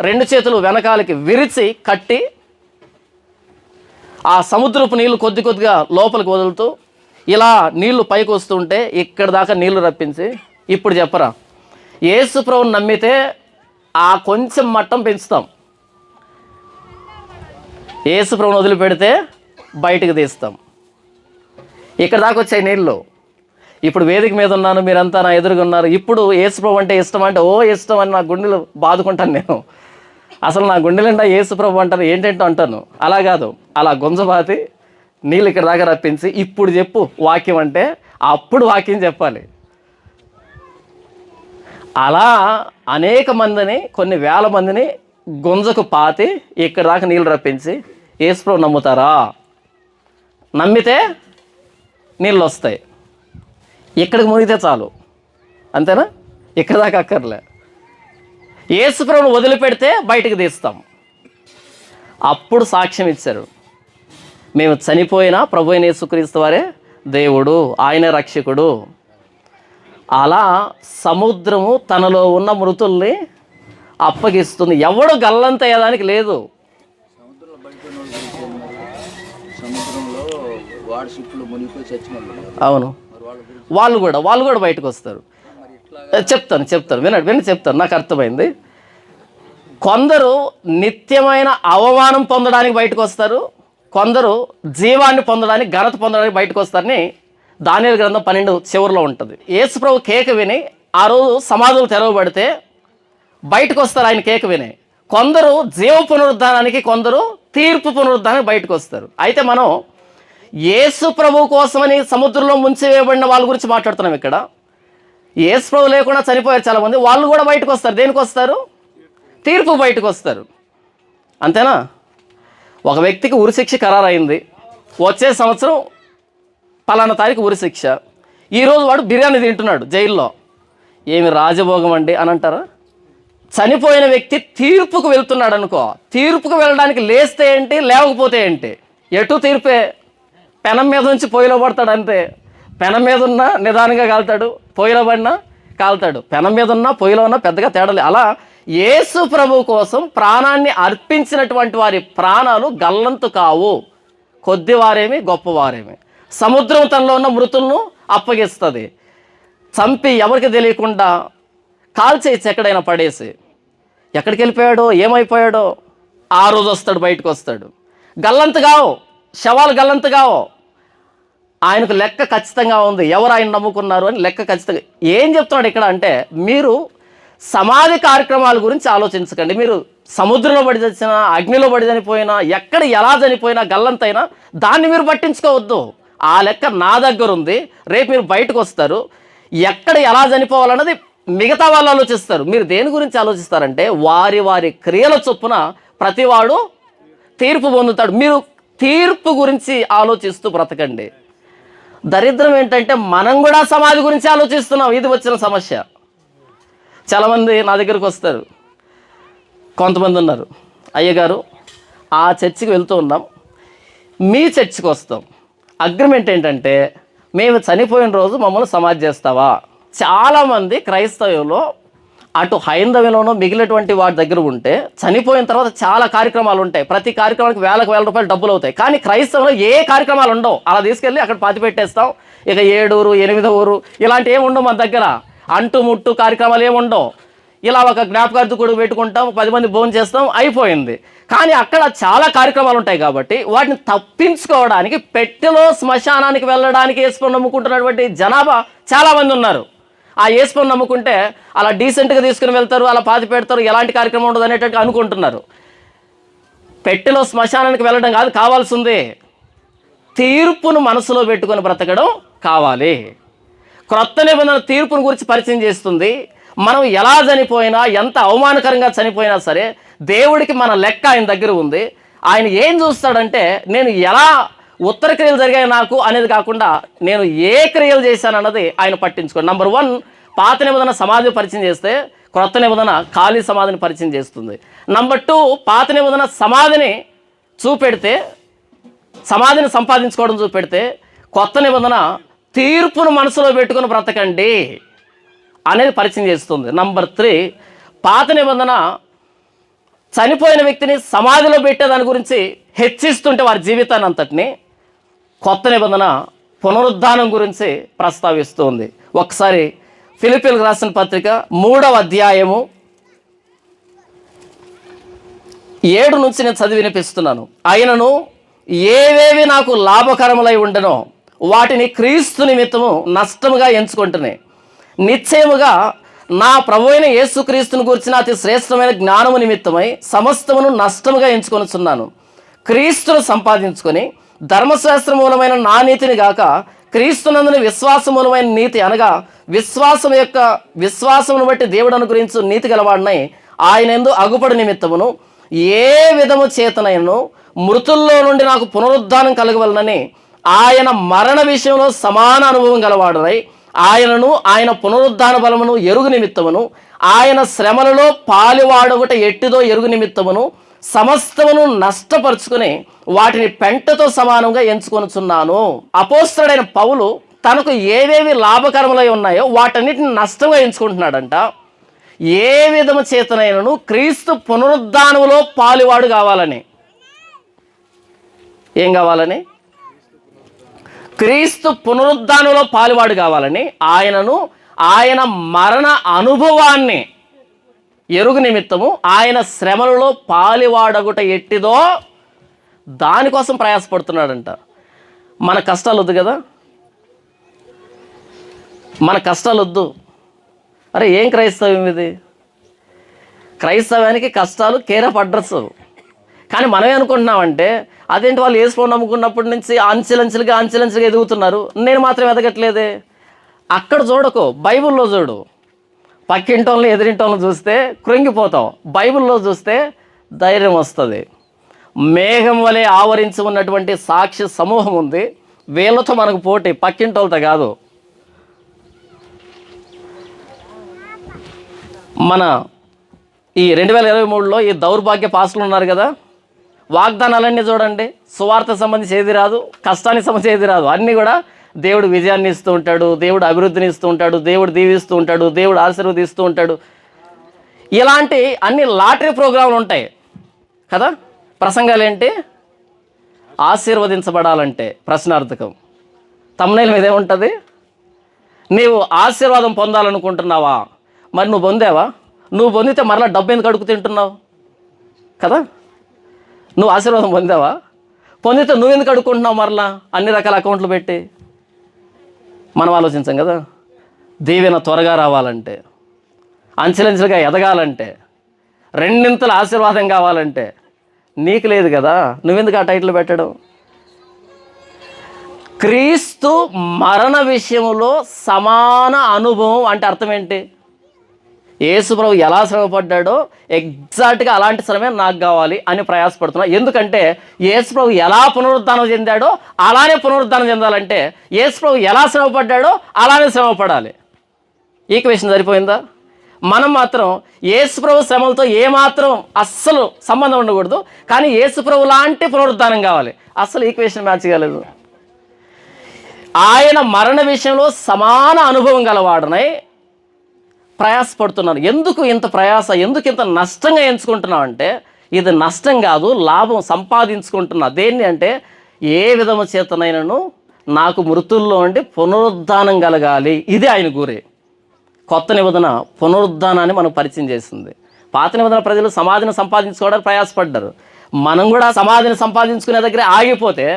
[SPEAKER 2] 2 చేతులు వెనకాలకి విరిచి కట్టి, ఆ సముద్రపు నీళ్లు కొద్ది కొద్దిగా లోపలికి వదులుతూ ఇలా నీళ్లు పైకి వస్తుంటే ఇక్కడ దాకా నీళ్లు రప్పించి, ఇప్పుడు చెప్పరా, యేసు ప్రభువుని నమ్మితే ఆ కొంచెం మట్టం పెంచుతాం, యేసు ప్రభువుని వదిలిపెడితే బయటికి తీస్తాం. ఇక్కడ దాకా వచ్చాయి నీళ్ళు. ఇప్పుడు వేదిక మీద ఉన్నాను, మీరంతా నా ఎదురుగా ఉన్నారు. ఇప్పుడు యేసు ప్రభు అంటే ఇష్టం అంటే ఓ ఇష్టం అని నా గుండెలు బాదుకుంటాను నేను. అసలు నా గుండె నిండా యేసు ప్రభు అంటారు ఏంటంటో అంటాను. అలా కాదు, అలా గుంజబాతి నీళ్ళు ఇక్కడ దాకా రప్పించి ఇప్పుడు చెప్పు వాక్యం అంటే అప్పుడు వాక్యం చెప్పాలి. అలా అనేక మందిని, కొన్ని వేల మందిని గుంజకు పాతి ఇక్కడ దాకా నీళ్ళు రప్పించి యేసు ప్రభు నమ్ముతారా? నమ్మితే నీళ్ళు వస్తాయి, ఇక్కడికి మునిగితే చాలు, అంతేనా? ఇక్కడ దాకా అక్కర్లే. యేసు ప్రభువును వదిలిపెడితే బయటకు తీస్తాం. అప్పుడు సాక్ష్యం ఇచ్చారు, మేము చనిపోయినా ప్రభు అయిన యేసుక్రీస్తు వారే దేవుడు, ఆయన రక్షకుడు. అలా సముద్రము తనలో ఉన్న మృతుల్ని అప్పగిస్తుంది. ఎవడు గల్లంత అయ్యేదానికి లేదు. అవును, వాళ్ళు కూడా బయటకు వస్తారు. చెప్తాను చెప్తాను, నాకు అర్థమైంది. కొందరు నిత్యమైన అవమానం పొందడానికి బయటకు వస్తారు, కొందరు జీవాన్ని పొందడానికి, ఘనత పొందడానికి బయటకు వస్తారని దానియేలు గ్రంథం 12 చివరిలో ఉంటుంది. యేసు ప్రభు కేక విని ఆ రోజు సమాధులు తెరవబడితే బయటకు వస్తారు ఆయన కేక విని. కొందరు జీవ పునరుద్ధానానికి, కొందరు తీర్పు పునరుద్ధానానికి బయటకు వస్తారు. అయితే మనం యేసు ప్రభు కోసమని సముద్రంలో ముంచివేయబడిన వాళ్ళ గురించి మాట్లాడుతున్నాం. ఇక్కడ యేసు ప్రభు లేకుండా చనిపోయారు చాలామంది, వాళ్ళు కూడా బయటకు వస్తారు. దేనికి వస్తారు? తీర్పు బయటకు వస్తారు. అంతేనా? ఒక వ్యక్తికి ఉరిశిక్ష ఖరారైంది, వచ్చే సంవత్సరం పలానా తారీఖు ఉరిశిక్ష. ఈరోజు వాడు బిర్యానీ తింటున్నాడు జైల్లో. ఏమి రాజభోగం అండి అని అంటారా? చనిపోయిన వ్యక్తి తీర్పుకు వెళ్తున్నాడు అనుకో, తీర్పుకు వెళ్ళడానికి లేస్తే ఏంటి, లేవకపోతే ఏంటి, ఎటు తీర్పే. పెనం మీద నుంచి పొయ్యిలో పడతాడు అంతే. పెనం మీద ఉన్నా నిదానంగా కాలుతాడు, పొయ్యిలో పడినా కాలుతాడు. పెనం మీద ఉన్నా పొయ్యిలో ఉన్నా పెద్దగా తేడాలి. అలా యేసు ప్రభు కోసం ప్రాణాన్ని అర్పించినటువంటి వారి ప్రాణాలు గల్లంతు కావు. కొద్దివారేమి గొప్పవారేమి. సముద్రం తనలో ఉన్న మృతులను అప్పగిస్తుంది. చంపి ఎవరికి తెలియకుండా కాల్చేసి ఎక్కడైనా పడేసి ఎక్కడికి వెళ్ళిపోయాడో, ఏమైపోయాడో, ఆ రోజు వస్తాడు, బయటకు వస్తాడు. గల్లంతు కావు, శవాలు గల్లంతు కావు. ఆయనకు లెక్క ఖచ్చితంగా ఉంది, ఎవరు ఆయన నమ్ముకున్నారు అని లెక్క ఖచ్చితంగా. ఏం చెప్తున్నాడు ఇక్కడ అంటే, మీరు సమాధి కార్యక్రమాల గురించి ఆలోచించకండి. మీరు సముద్రంలో పడి చచ్చినా, అగ్నిలో పడి చనిపోయినా, ఎక్కడ ఎలా చనిపోయినా, గల్లంతైనా దాన్ని మీరు పట్టించుకోవద్దు. ఆ లెక్క నా దగ్గర ఉంది. రేపు మీరు బయటకు వస్తారు, ఎక్కడ ఎలా చనిపోవాలన్నది మిగతా వాళ్ళు ఆలోచిస్తారు. మీరు దేని గురించి ఆలోచిస్తారంటే, వారి వారి క్రియల చొప్పున ప్రతివాడు తీర్పు పొందుతాడు. మీరు తీర్పు గురించి ఆలోచిస్తూ బ్రతకండి. దరిద్రం ఏంటంటే మనం కూడా సమాధి గురించి ఆలోచిస్తున్నాం. ఇది వచ్చిన సమస్య. చాలామంది నా దగ్గరకు వస్తారు, కొంతమంది ఉన్నారు, అయ్యగారు ఆ చర్చికి వెళ్తూ ఉన్నాం, మీ చర్చికి వస్తాం, అగ్రిమెంట్ ఏంటంటే మేము చనిపోయిన రోజు మమ్మల్ని సమాధి చేస్తావా? చాలామంది క్రైస్తవంలో అటు హైందవంలోనో మిగిలినటువంటి వాటి దగ్గర ఉంటే చనిపోయిన తర్వాత చాలా కార్యక్రమాలు ఉంటాయి. ప్రతి కార్యక్రమానికి వేల రూపాయలు డబ్బులు అవుతాయి. కానీ క్రైస్తవంలో ఏ కార్యక్రమాలు ఉండవు. అలా తీసుకెళ్ళి అక్కడ పాతి పెట్టేస్తాం. ఇక 7 ఊరు 8వ ఊరు ఇలాంటి ఏమి ఉండవు మన దగ్గర. అంటు ముట్టు కార్యక్రమాలు ఏమి ఉండవు. ఇలా ఒక జ్ఞాపకార్థం కూడా పెట్టుకుంటాం, 10 మంది భోజనం చేస్తాం, అయిపోయింది. కానీ అక్కడ చాలా కార్యక్రమాలు ఉంటాయి కాబట్టి వాటిని తప్పించుకోవడానికి పెట్టెలో శ్మశానానికి వెళ్ళడానికి యేసుని నమ్ముకుంటున్నటువంటి జనాభా చాలామంది ఉన్నారు. ఆ యేసుని నమ్ముకుంటే అలా డీసెంట్గా తీసుకుని వెళ్తారు, అలా పాతి పెడతారు, ఎలాంటి కార్యక్రమం ఉండదు అనేటట్టు అనుకుంటున్నారు. పెట్టెలో శ్మశానానికి వెళ్ళడం కాదు కావాల్సిందే, తీర్పును మనసులో పెట్టుకొని బ్రతకడం కావాలి. క్రొత్త నిబంధన తీర్పును గురించి పరిచయం చేస్తుంది. మనం ఎలా చనిపోయినా, ఎంత అవమానకరంగా చనిపోయినా సరే దేవుడికి మన లెక్క ఆయన దగ్గర ఉంది. ఆయన ఏం చూస్తాడంటే, నేను ఎలా ఉత్తర క్రియలు జరిగాయి నాకు అనేది కాకుండా నేను ఏ క్రియలు చేశాను అన్నది ఆయన పట్టించుకోండి. నంబర్ 1, పాత నిబంధన సమాధి పరిచయం చేస్తే క్రొత్త నిబంధన ఖాళీ సమాధిని పరిచయం చేస్తుంది. నంబర్ 2, పాత నిబంధన సమాధిని చూపెడితే, సమాధిని సంపాదించుకోవడం చూపెడితే, కొత్త నిబంధన తీర్పును మనసులో పెట్టుకుని బ్రతకండి అనేది పరిచయం చేస్తుంది. నంబర్ 3, పాత నిబంధన చనిపోయిన వ్యక్తిని సమాధిలో పెట్టే దాని గురించి హెచ్చిస్తుంటే వారి జీవితాన్ని అంతటిని, కొత్త నిబంధన పునరుద్ధానం గురించి ప్రస్తావిస్తుంది. ఒకసారి ఫిలిప్పీయులకు రాసిన పత్రిక 3వ అధ్యాయము 7 నుంచి నేను చదివి వినిపిస్తున్నాను. అయినను ఏవేవి నాకు లాభకరములై ఉండనో వాటిని క్రీస్తు నిమిత్తము నష్టముగా ఎంచుకుంటున్నాయి. నిశ్చయముగా నా ప్రభువైన యేసుక్రీస్తుని గురించిన అతి శ్రేష్టమైన జ్ఞానము నిమిత్తమై సమస్తమును నష్టముగా ఎంచుకొనుచున్నాను. క్రీస్తును సంపాదించుకొని ధర్మశాస్త్ర మూలమైన నా నీతిని గాక క్రీస్తునందుని విశ్వాస మూలమైన నీతి అనగా విశ్వాసమును బట్టి దేవుడు అనుగ్రహించు నీతి గలవాడినై ఆయన యందు అగుపడు నిమిత్తమును ఏ విధము చేతనైనను మృతుల్లో నుండి నాకు పునరుద్ధానం కలగవలనని ఆయన మరణ విషయంలో సమాన అనుభవం గలవాడునై ఆయనను ఆయన పునరుద్ధాన బలమును ఎరుగు నిమిత్తమును ఆయన శ్రమలలో పాలువాడొకట ఎట్టిదో ఎరుగు నిమిత్తమును సమస్తమును నష్టపరుచుకుని వాటిని పెంటతో సమానంగా ఎంచుకొనుచున్నాను. అపోస్తలుడైన పౌలు తనకు ఏవేవి లాభకరములై ఉన్నాయో వాటన్నిటిని నష్టంగా ఎంచుకుంటున్నాడంట. ఏ విధము చేతనైనను క్రీస్తు పునరుద్ధానములో పాలువాడు కావాలని. ఏం కావాలని? క్రీస్తు పునరుద్ధానంలో పాలువాడు కావాలని, ఆయనను ఆయన మరణ అనుభవాన్ని ఎరుగు నిమిత్తము ఆయన శ్రమలలో పాలువాడగుట ఎట్టిదో దానికోసం ప్రయాసపడుతున్నాడంట. మన కష్టాలు వద్దు కదా, మన కష్టాలు వద్దు. అరే ఏం క్రైస్తవం ఇది? క్రైస్తవానికి కష్టాలు కేర్ ఆఫ్ అడ్రస్. కానీ మనమే అనుకుంటున్నామంటే అదేంటి, వాళ్ళు యేసుని నమ్ముకున్నప్పటి నుంచి అంచెలంచెలుగా ఎదుగుతున్నారు, నేను మాత్రం ఎదగట్లేదే. అక్కడ చూడకు, బైబిల్లో చూడు. పక్కింటోళ్ళని ఎదిరింటోళ్ళని చూస్తే కృంగిపోతాం, బైబిల్లో చూస్తే ధైర్యం వస్తుంది. మేఘం వలె ఆవరించి ఉన్నటువంటి సాక్షి సమూహం ఉంది, వీళ్ళతో మనకు పోటీ, పక్కింటోళ్ళతో కాదు. మన ఈ 2023లో ఈ దౌర్భాగ్య పాస్టులు ఉన్నారు కదా, వాగ్దానాలన్నీ చూడండి, సువార్తకు సంబంధించి ఏది రాదు, కష్టానికి సంబంధించి ఏది రాదు. అన్నీ కూడా దేవుడు విజయాన్ని ఇస్తూ ఉంటాడు, దేవుడు అభివృద్ధిని ఇస్తూ ఉంటాడు, దేవుడు దీవిస్తూ ఉంటాడు, దేవుడు ఆశీర్వదిస్తూ ఉంటాడు. ఇలాంటి అన్ని లాటరీ ప్రోగ్రాంలు ఉంటాయి కదా. ప్రసంగాలు ఏంటి? ఆశీర్వదించబడాలంటే ప్రశ్నార్థకం. తమ్నైల్ మీద ఏముంటుంది? నీవు ఆశీర్వాదం పొందాలనుకుంటున్నావా? మరి నువ్వు పొందావా? నువ్వు పొందితే మరలా డబ్బు ఎందుకు అడుగు తింటున్నావు కదా. నువ్వు ఆశీర్వాదం పొందావా? పొందితే నువ్వెందుకు అడుక్కుంటున్నావు మరలా అన్ని రకాల అకౌంట్లు పెట్టి? మనం ఆలోచించాం కదా. దీవెన త్వరగా రావాలంటే, అంచెలంచెలుగా ఎదగాలంటే, రెండింతల ఆశీర్వాదం కావాలంటే నీకు లేదు కదా, నువ్వెందుకు ఆ టైటిల్ పెట్టడం? క్రీస్తు మరణ విషయంలో సమాన అనుభవం అంటే అర్థం ఏంటి? యేసు ప్రభు ఎలా శ్రమపడ్డాడో ఎగ్జాక్ట్గా అలాంటి శ్రమే నాకు కావాలి అని ప్రయాసపడుతున్నా. ఎందుకంటే యేసు ప్రభు ఎలా పునరుద్ధానం చెందాడో అలానే పునరుద్ధానం చెందాలంటే యేసు ప్రభు ఎలా శ్రమపడ్డాడో అలానే శ్రమపడాలి. ఈక్వేషన్ సరిపోయిందా? మనం మాత్రం యేసు ప్రభు శ్రమలతో ఏమాత్రం అస్సలు సంబంధం ఉండకూడదు, కానీ యేసు ప్రభు లాంటి పునరుద్ధానం కావాలి. అస్సలు ఈక్వేషన్ మ్యాచ్ కాలేదు. ఆయన మరణ విషయంలో సమాన అనుభవం గలవాడనై ప్రయాసపడుతున్నాను. ఎందుకు ఇంత ప్రయాస, ఎందుకు ఇంత నష్టంగా ఎంచుకుంటున్నావు అంటే, ఇది నష్టం కాదు, లాభం సంపాదించుకుంటున్నా. దేన్ని అంటే, ఏ విధము చేతనైనను నాకు మృతుల్లో ఉండి పునరుద్ధానం కలగాలి. ఇది ఆయన గురి. కొత్త నిబంధన పునరుద్ధానాన్ని మనకు పరిచయం చేస్తుంది. పాత నిబంధన ప్రజలు సమాధిని సంపాదించుకోవడానికి ప్రయాసపడ్డారు. మనం కూడా సమాధిని సంపాదించుకునే దగ్గర ఆగిపోతే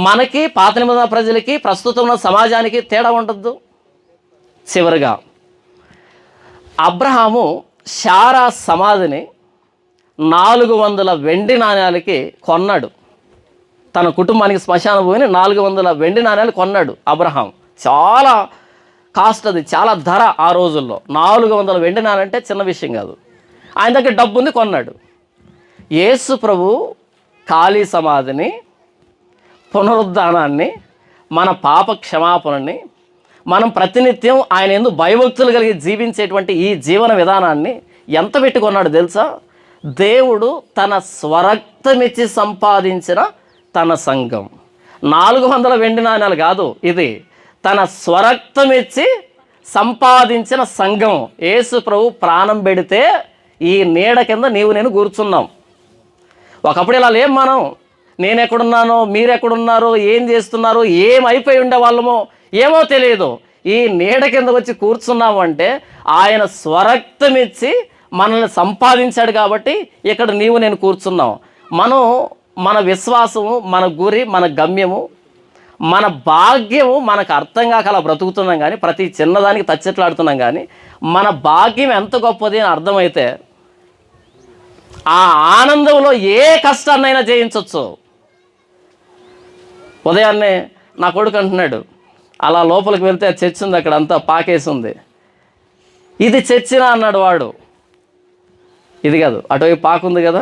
[SPEAKER 2] మనకి పాత నిబంధన ప్రజలకి ప్రస్తుతం ఉన్న సమాజానికి తేడా ఉండద్దు. చివరిగా అబ్రహాము శారా సమాధిని 400 వెండి నాణ్యాలకి కొన్నాడు. తన కుటుంబానికి శ్మశాన భూమిని 400 వెండి నాణ్యాలు కొన్నాడు అబ్రహాం. చాలా కాస్ట్, అది చాలా ధర ఆ రోజుల్లో. 400 వెండి నాణ్యాలు అంటే చిన్న విషయం కాదు. ఆయన దగ్గర డబ్బు ఉంది, కొన్నాడు. యేసు ప్రభు ఖాళీ సమాధిని, పునరుద్ధానాన్ని, మన పాప క్షమాపణని, మనం ప్రతినిత్యం ఆయన యందు భయభక్తులు కలిగి జీవించేటువంటి ఈ జీవన విధానాన్ని ఎంత పెట్టుకున్నాడు తెలుసా? దేవుడు తన స్వరక్తమిచ్చి సంపాదించిన తన సంఘం. 400 వెండి నాణ్యాలు కాదు, ఇది తన స్వరక్తమిచ్చి సంపాదించిన సంఘం. యేసు ప్రభు ప్రాణం పెడితే ఈ నీడ కింద నీవు నేను కూర్చున్నాం. ఒకప్పుడు ఇలా లేం మనం. నేను ఎక్కడున్నానో, మీరు ఎక్కడున్నారో, ఏం చేస్తున్నారో, ఏమైపోయి ఉండే వాళ్ళమో ఏమో తెలియదు. ఈ నీడ కింద వచ్చి కూర్చున్నాము అంటే ఆయన స్వరక్తమిచ్చి మనల్ని సంపాదించాడు కాబట్టి ఇక్కడ నీవు నేను కూర్చున్నాం. మన విశ్వాసము, మన గురి, మన గమ్యము, మన భాగ్యము మనకు అర్థం కాక అలా బ్రతుకుతున్నాం. కానీ ప్రతి చిన్నదానికి తచ్చెట్లాడుతున్నాం. కానీ మన భాగ్యం ఎంత గొప్పది అని అర్థమైతే ఆ ఆనందంలో ఏ కష్టాన్నైనా జయించవచ్చు. ఉదయాన్నే నా కొడుకు అంటున్నాడు, అలా లోపలికి వెళ్తే చర్చ్ ఉంది, అక్కడ అంతా పాకేసి ఉంది. ఇది చర్చినా అన్నాడు వాడు. ఇది కాదు, అటువైపు పాకు ఉంది కదా,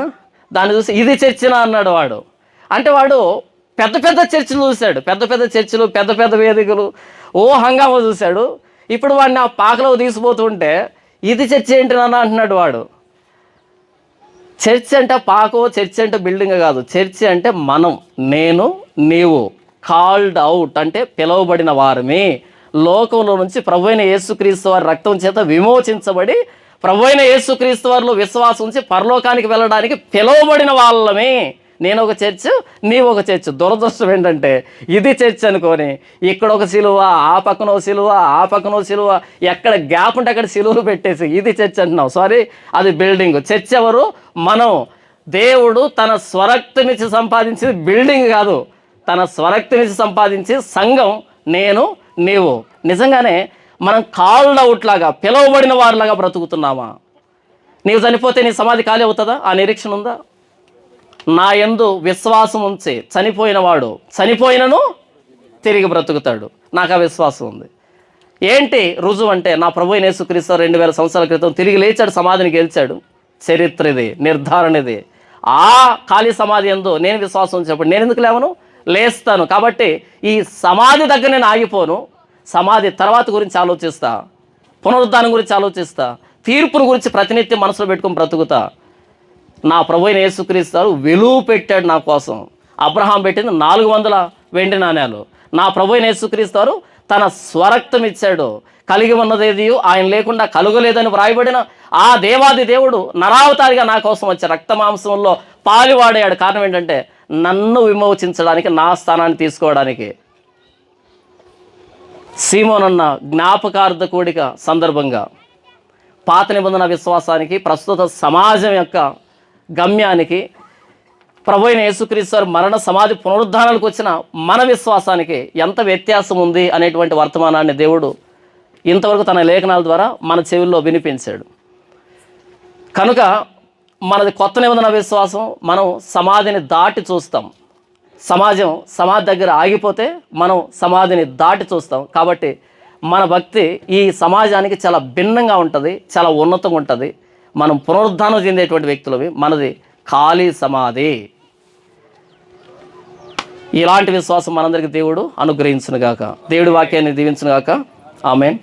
[SPEAKER 2] దాన్ని చూసి ఇది చర్చినా అన్నాడు వాడు. అంటే వాడు పెద్ద పెద్ద చర్చిలు చూశాడు, పెద్ద పెద్ద చర్చిలు, పెద్ద పెద్ద వేదికలు, ఓ హంగామా చూశాడు. ఇప్పుడు వాడిని ఆ పాకలో తీసుకుపోతుంటే ఇది చర్చి ఏంటి నాన్న అంటున్నాడు వాడు. చర్చ్ అంటే పాకో, చర్చ్ అంటే బిల్డింగ్ కాదు. చర్చ్ అంటే మనం, నేను, నీవు, కాల్డ్ అవుట్ అంటే పిలువబడిన వారమే. లోకంలో నుంచి ప్రభువైన యేసుక్రీస్తు వారి రక్తం చేత విమోచించబడి ప్రభువైన యేసుక్రీస్తు వారిలో విశ్వాసం ఉంచి పరలోకానికి వెళ్ళడానికి పిలువబడిన వాళ్ళమే. నేను ఒక చర్చ్, నీవు ఒక చర్చ్. దురదృష్టం ఏంటంటే ఇది చర్చ్ అనుకొని ఇక్కడ ఒక సిలువ, ఆ పక్కనో సిలువ, ఆ పక్కనో సిలువ, ఎక్కడ గ్యాప్ ఉంటే అక్కడ సిలువలు పెట్టేసి ఇది చర్చ్ అంటున్నావు. సారీ, అది బిల్డింగ్. చర్చ్ ఎవరు? మనం. దేవుడు తన స్వరక్తమిచ్చి సంపాదించింది బిల్డింగ్ కాదు, తన స్వరక్తమిచ్చి సంపాదించి సంఘం నేను, నీవు. నిజంగానే మనం కాల్డ్ అవుట్ లాగా, పిలువబడిన వారిలాగా బ్రతుకుతున్నామా? నీవు చనిపోతే నీ సమాధి ఖాళీ అవుతుందా? ఆ నిరీక్షణ ఉందా? నా యందు విశ్వాసం ఉంచి చనిపోయినవాడు చనిపోయినను తిరిగి బ్రతుకుతాడు. నాకు ఆ విశ్వాసం ఉంది. ఏంటి రుజువు అంటే, నా ప్రభు అయిన యేసుక్రీస్తు 2000 సంవత్సరాల క్రితం తిరిగి లేచాడు, సమాధిని గెలిచాడు. చరిత్ర ఇది, నిర్ధారణ ఇది. ఆ ఖాళీ సమాధి యందు నేను విశ్వాసం ఉంచినప్పుడు నేను ఎందుకు లేవను? లేస్తాను. కాబట్టి ఈ సమాధి దగ్గర నేను ఆగిపోను. సమాధి తర్వాత గురించి ఆలోచిస్తా, పునరుద్ధానం గురించి ఆలోచిస్తా, తీర్పును గురించి ప్రతినిత్యం మనసులో పెట్టుకొని బ్రతుకుతా. నా ప్రభు అయిన యేసుక్రీస్తు విలువ పెట్టాడు నా కోసం. అబ్రహాం పెట్టింది 400 వెండి నాణ్యాలు. నా ప్రభు అయిన యేసుక్రీస్తు తన స్వరక్తం ఇచ్చాడు. కలిగి ఉన్నదేది ఆయన లేకుండా కలుగలేదని వ్రాయబడిన ఆ దేవాది దేవుడు నరావతారిగా నా కోసం వచ్చే రక్తమాంసంలో పాలువాడాడు. కారణం ఏంటంటే నన్ను విమోచించడానికి, నా స్థానాన్ని తీసుకోవడానికి. సీమోనన్న జ్ఞాపకార్థ కూడిక సందర్భంగా పాత నిబంధన విశ్వాసానికి, ప్రస్తుత సమాజం యొక్క గమ్యానికి, ప్రభు అయిన యేసుక్రీస్తు మరణ సమాధి పునరుద్ధానాలకు వచ్చిన మన విశ్వాసానికి ఎంత వ్యత్యాసం ఉంది అనేటువంటి వర్తమానాన్ని దేవుడు ఇంతవరకు తన లేఖనాల ద్వారా మన చెవుల్లో వినిపించాడు. కనుక మనది కొత్త నిబంధన విశ్వాసం. మనం సమాధిని దాటి చూస్తాం. సమాధి దగ్గర ఆగిపోతే మనం సమాధిని దాటి చూస్తాం. కాబట్టి మన భక్తి ఈ సమాజానికి చాలా భిన్నంగా ఉంటుంది, చాలా ఉన్నతంగా ఉంటుంది. మనం పునరుద్ధానం చెందేటువంటి వ్యక్తులవి. మనది ఖాళీ సమాధి. ఇలాంటి విశ్వాసం మనందరికీ దేవుడు అనుగ్రహించునుగాక. దేవుడి వాక్యాన్ని దీవించునుగాక. ఆమేన్.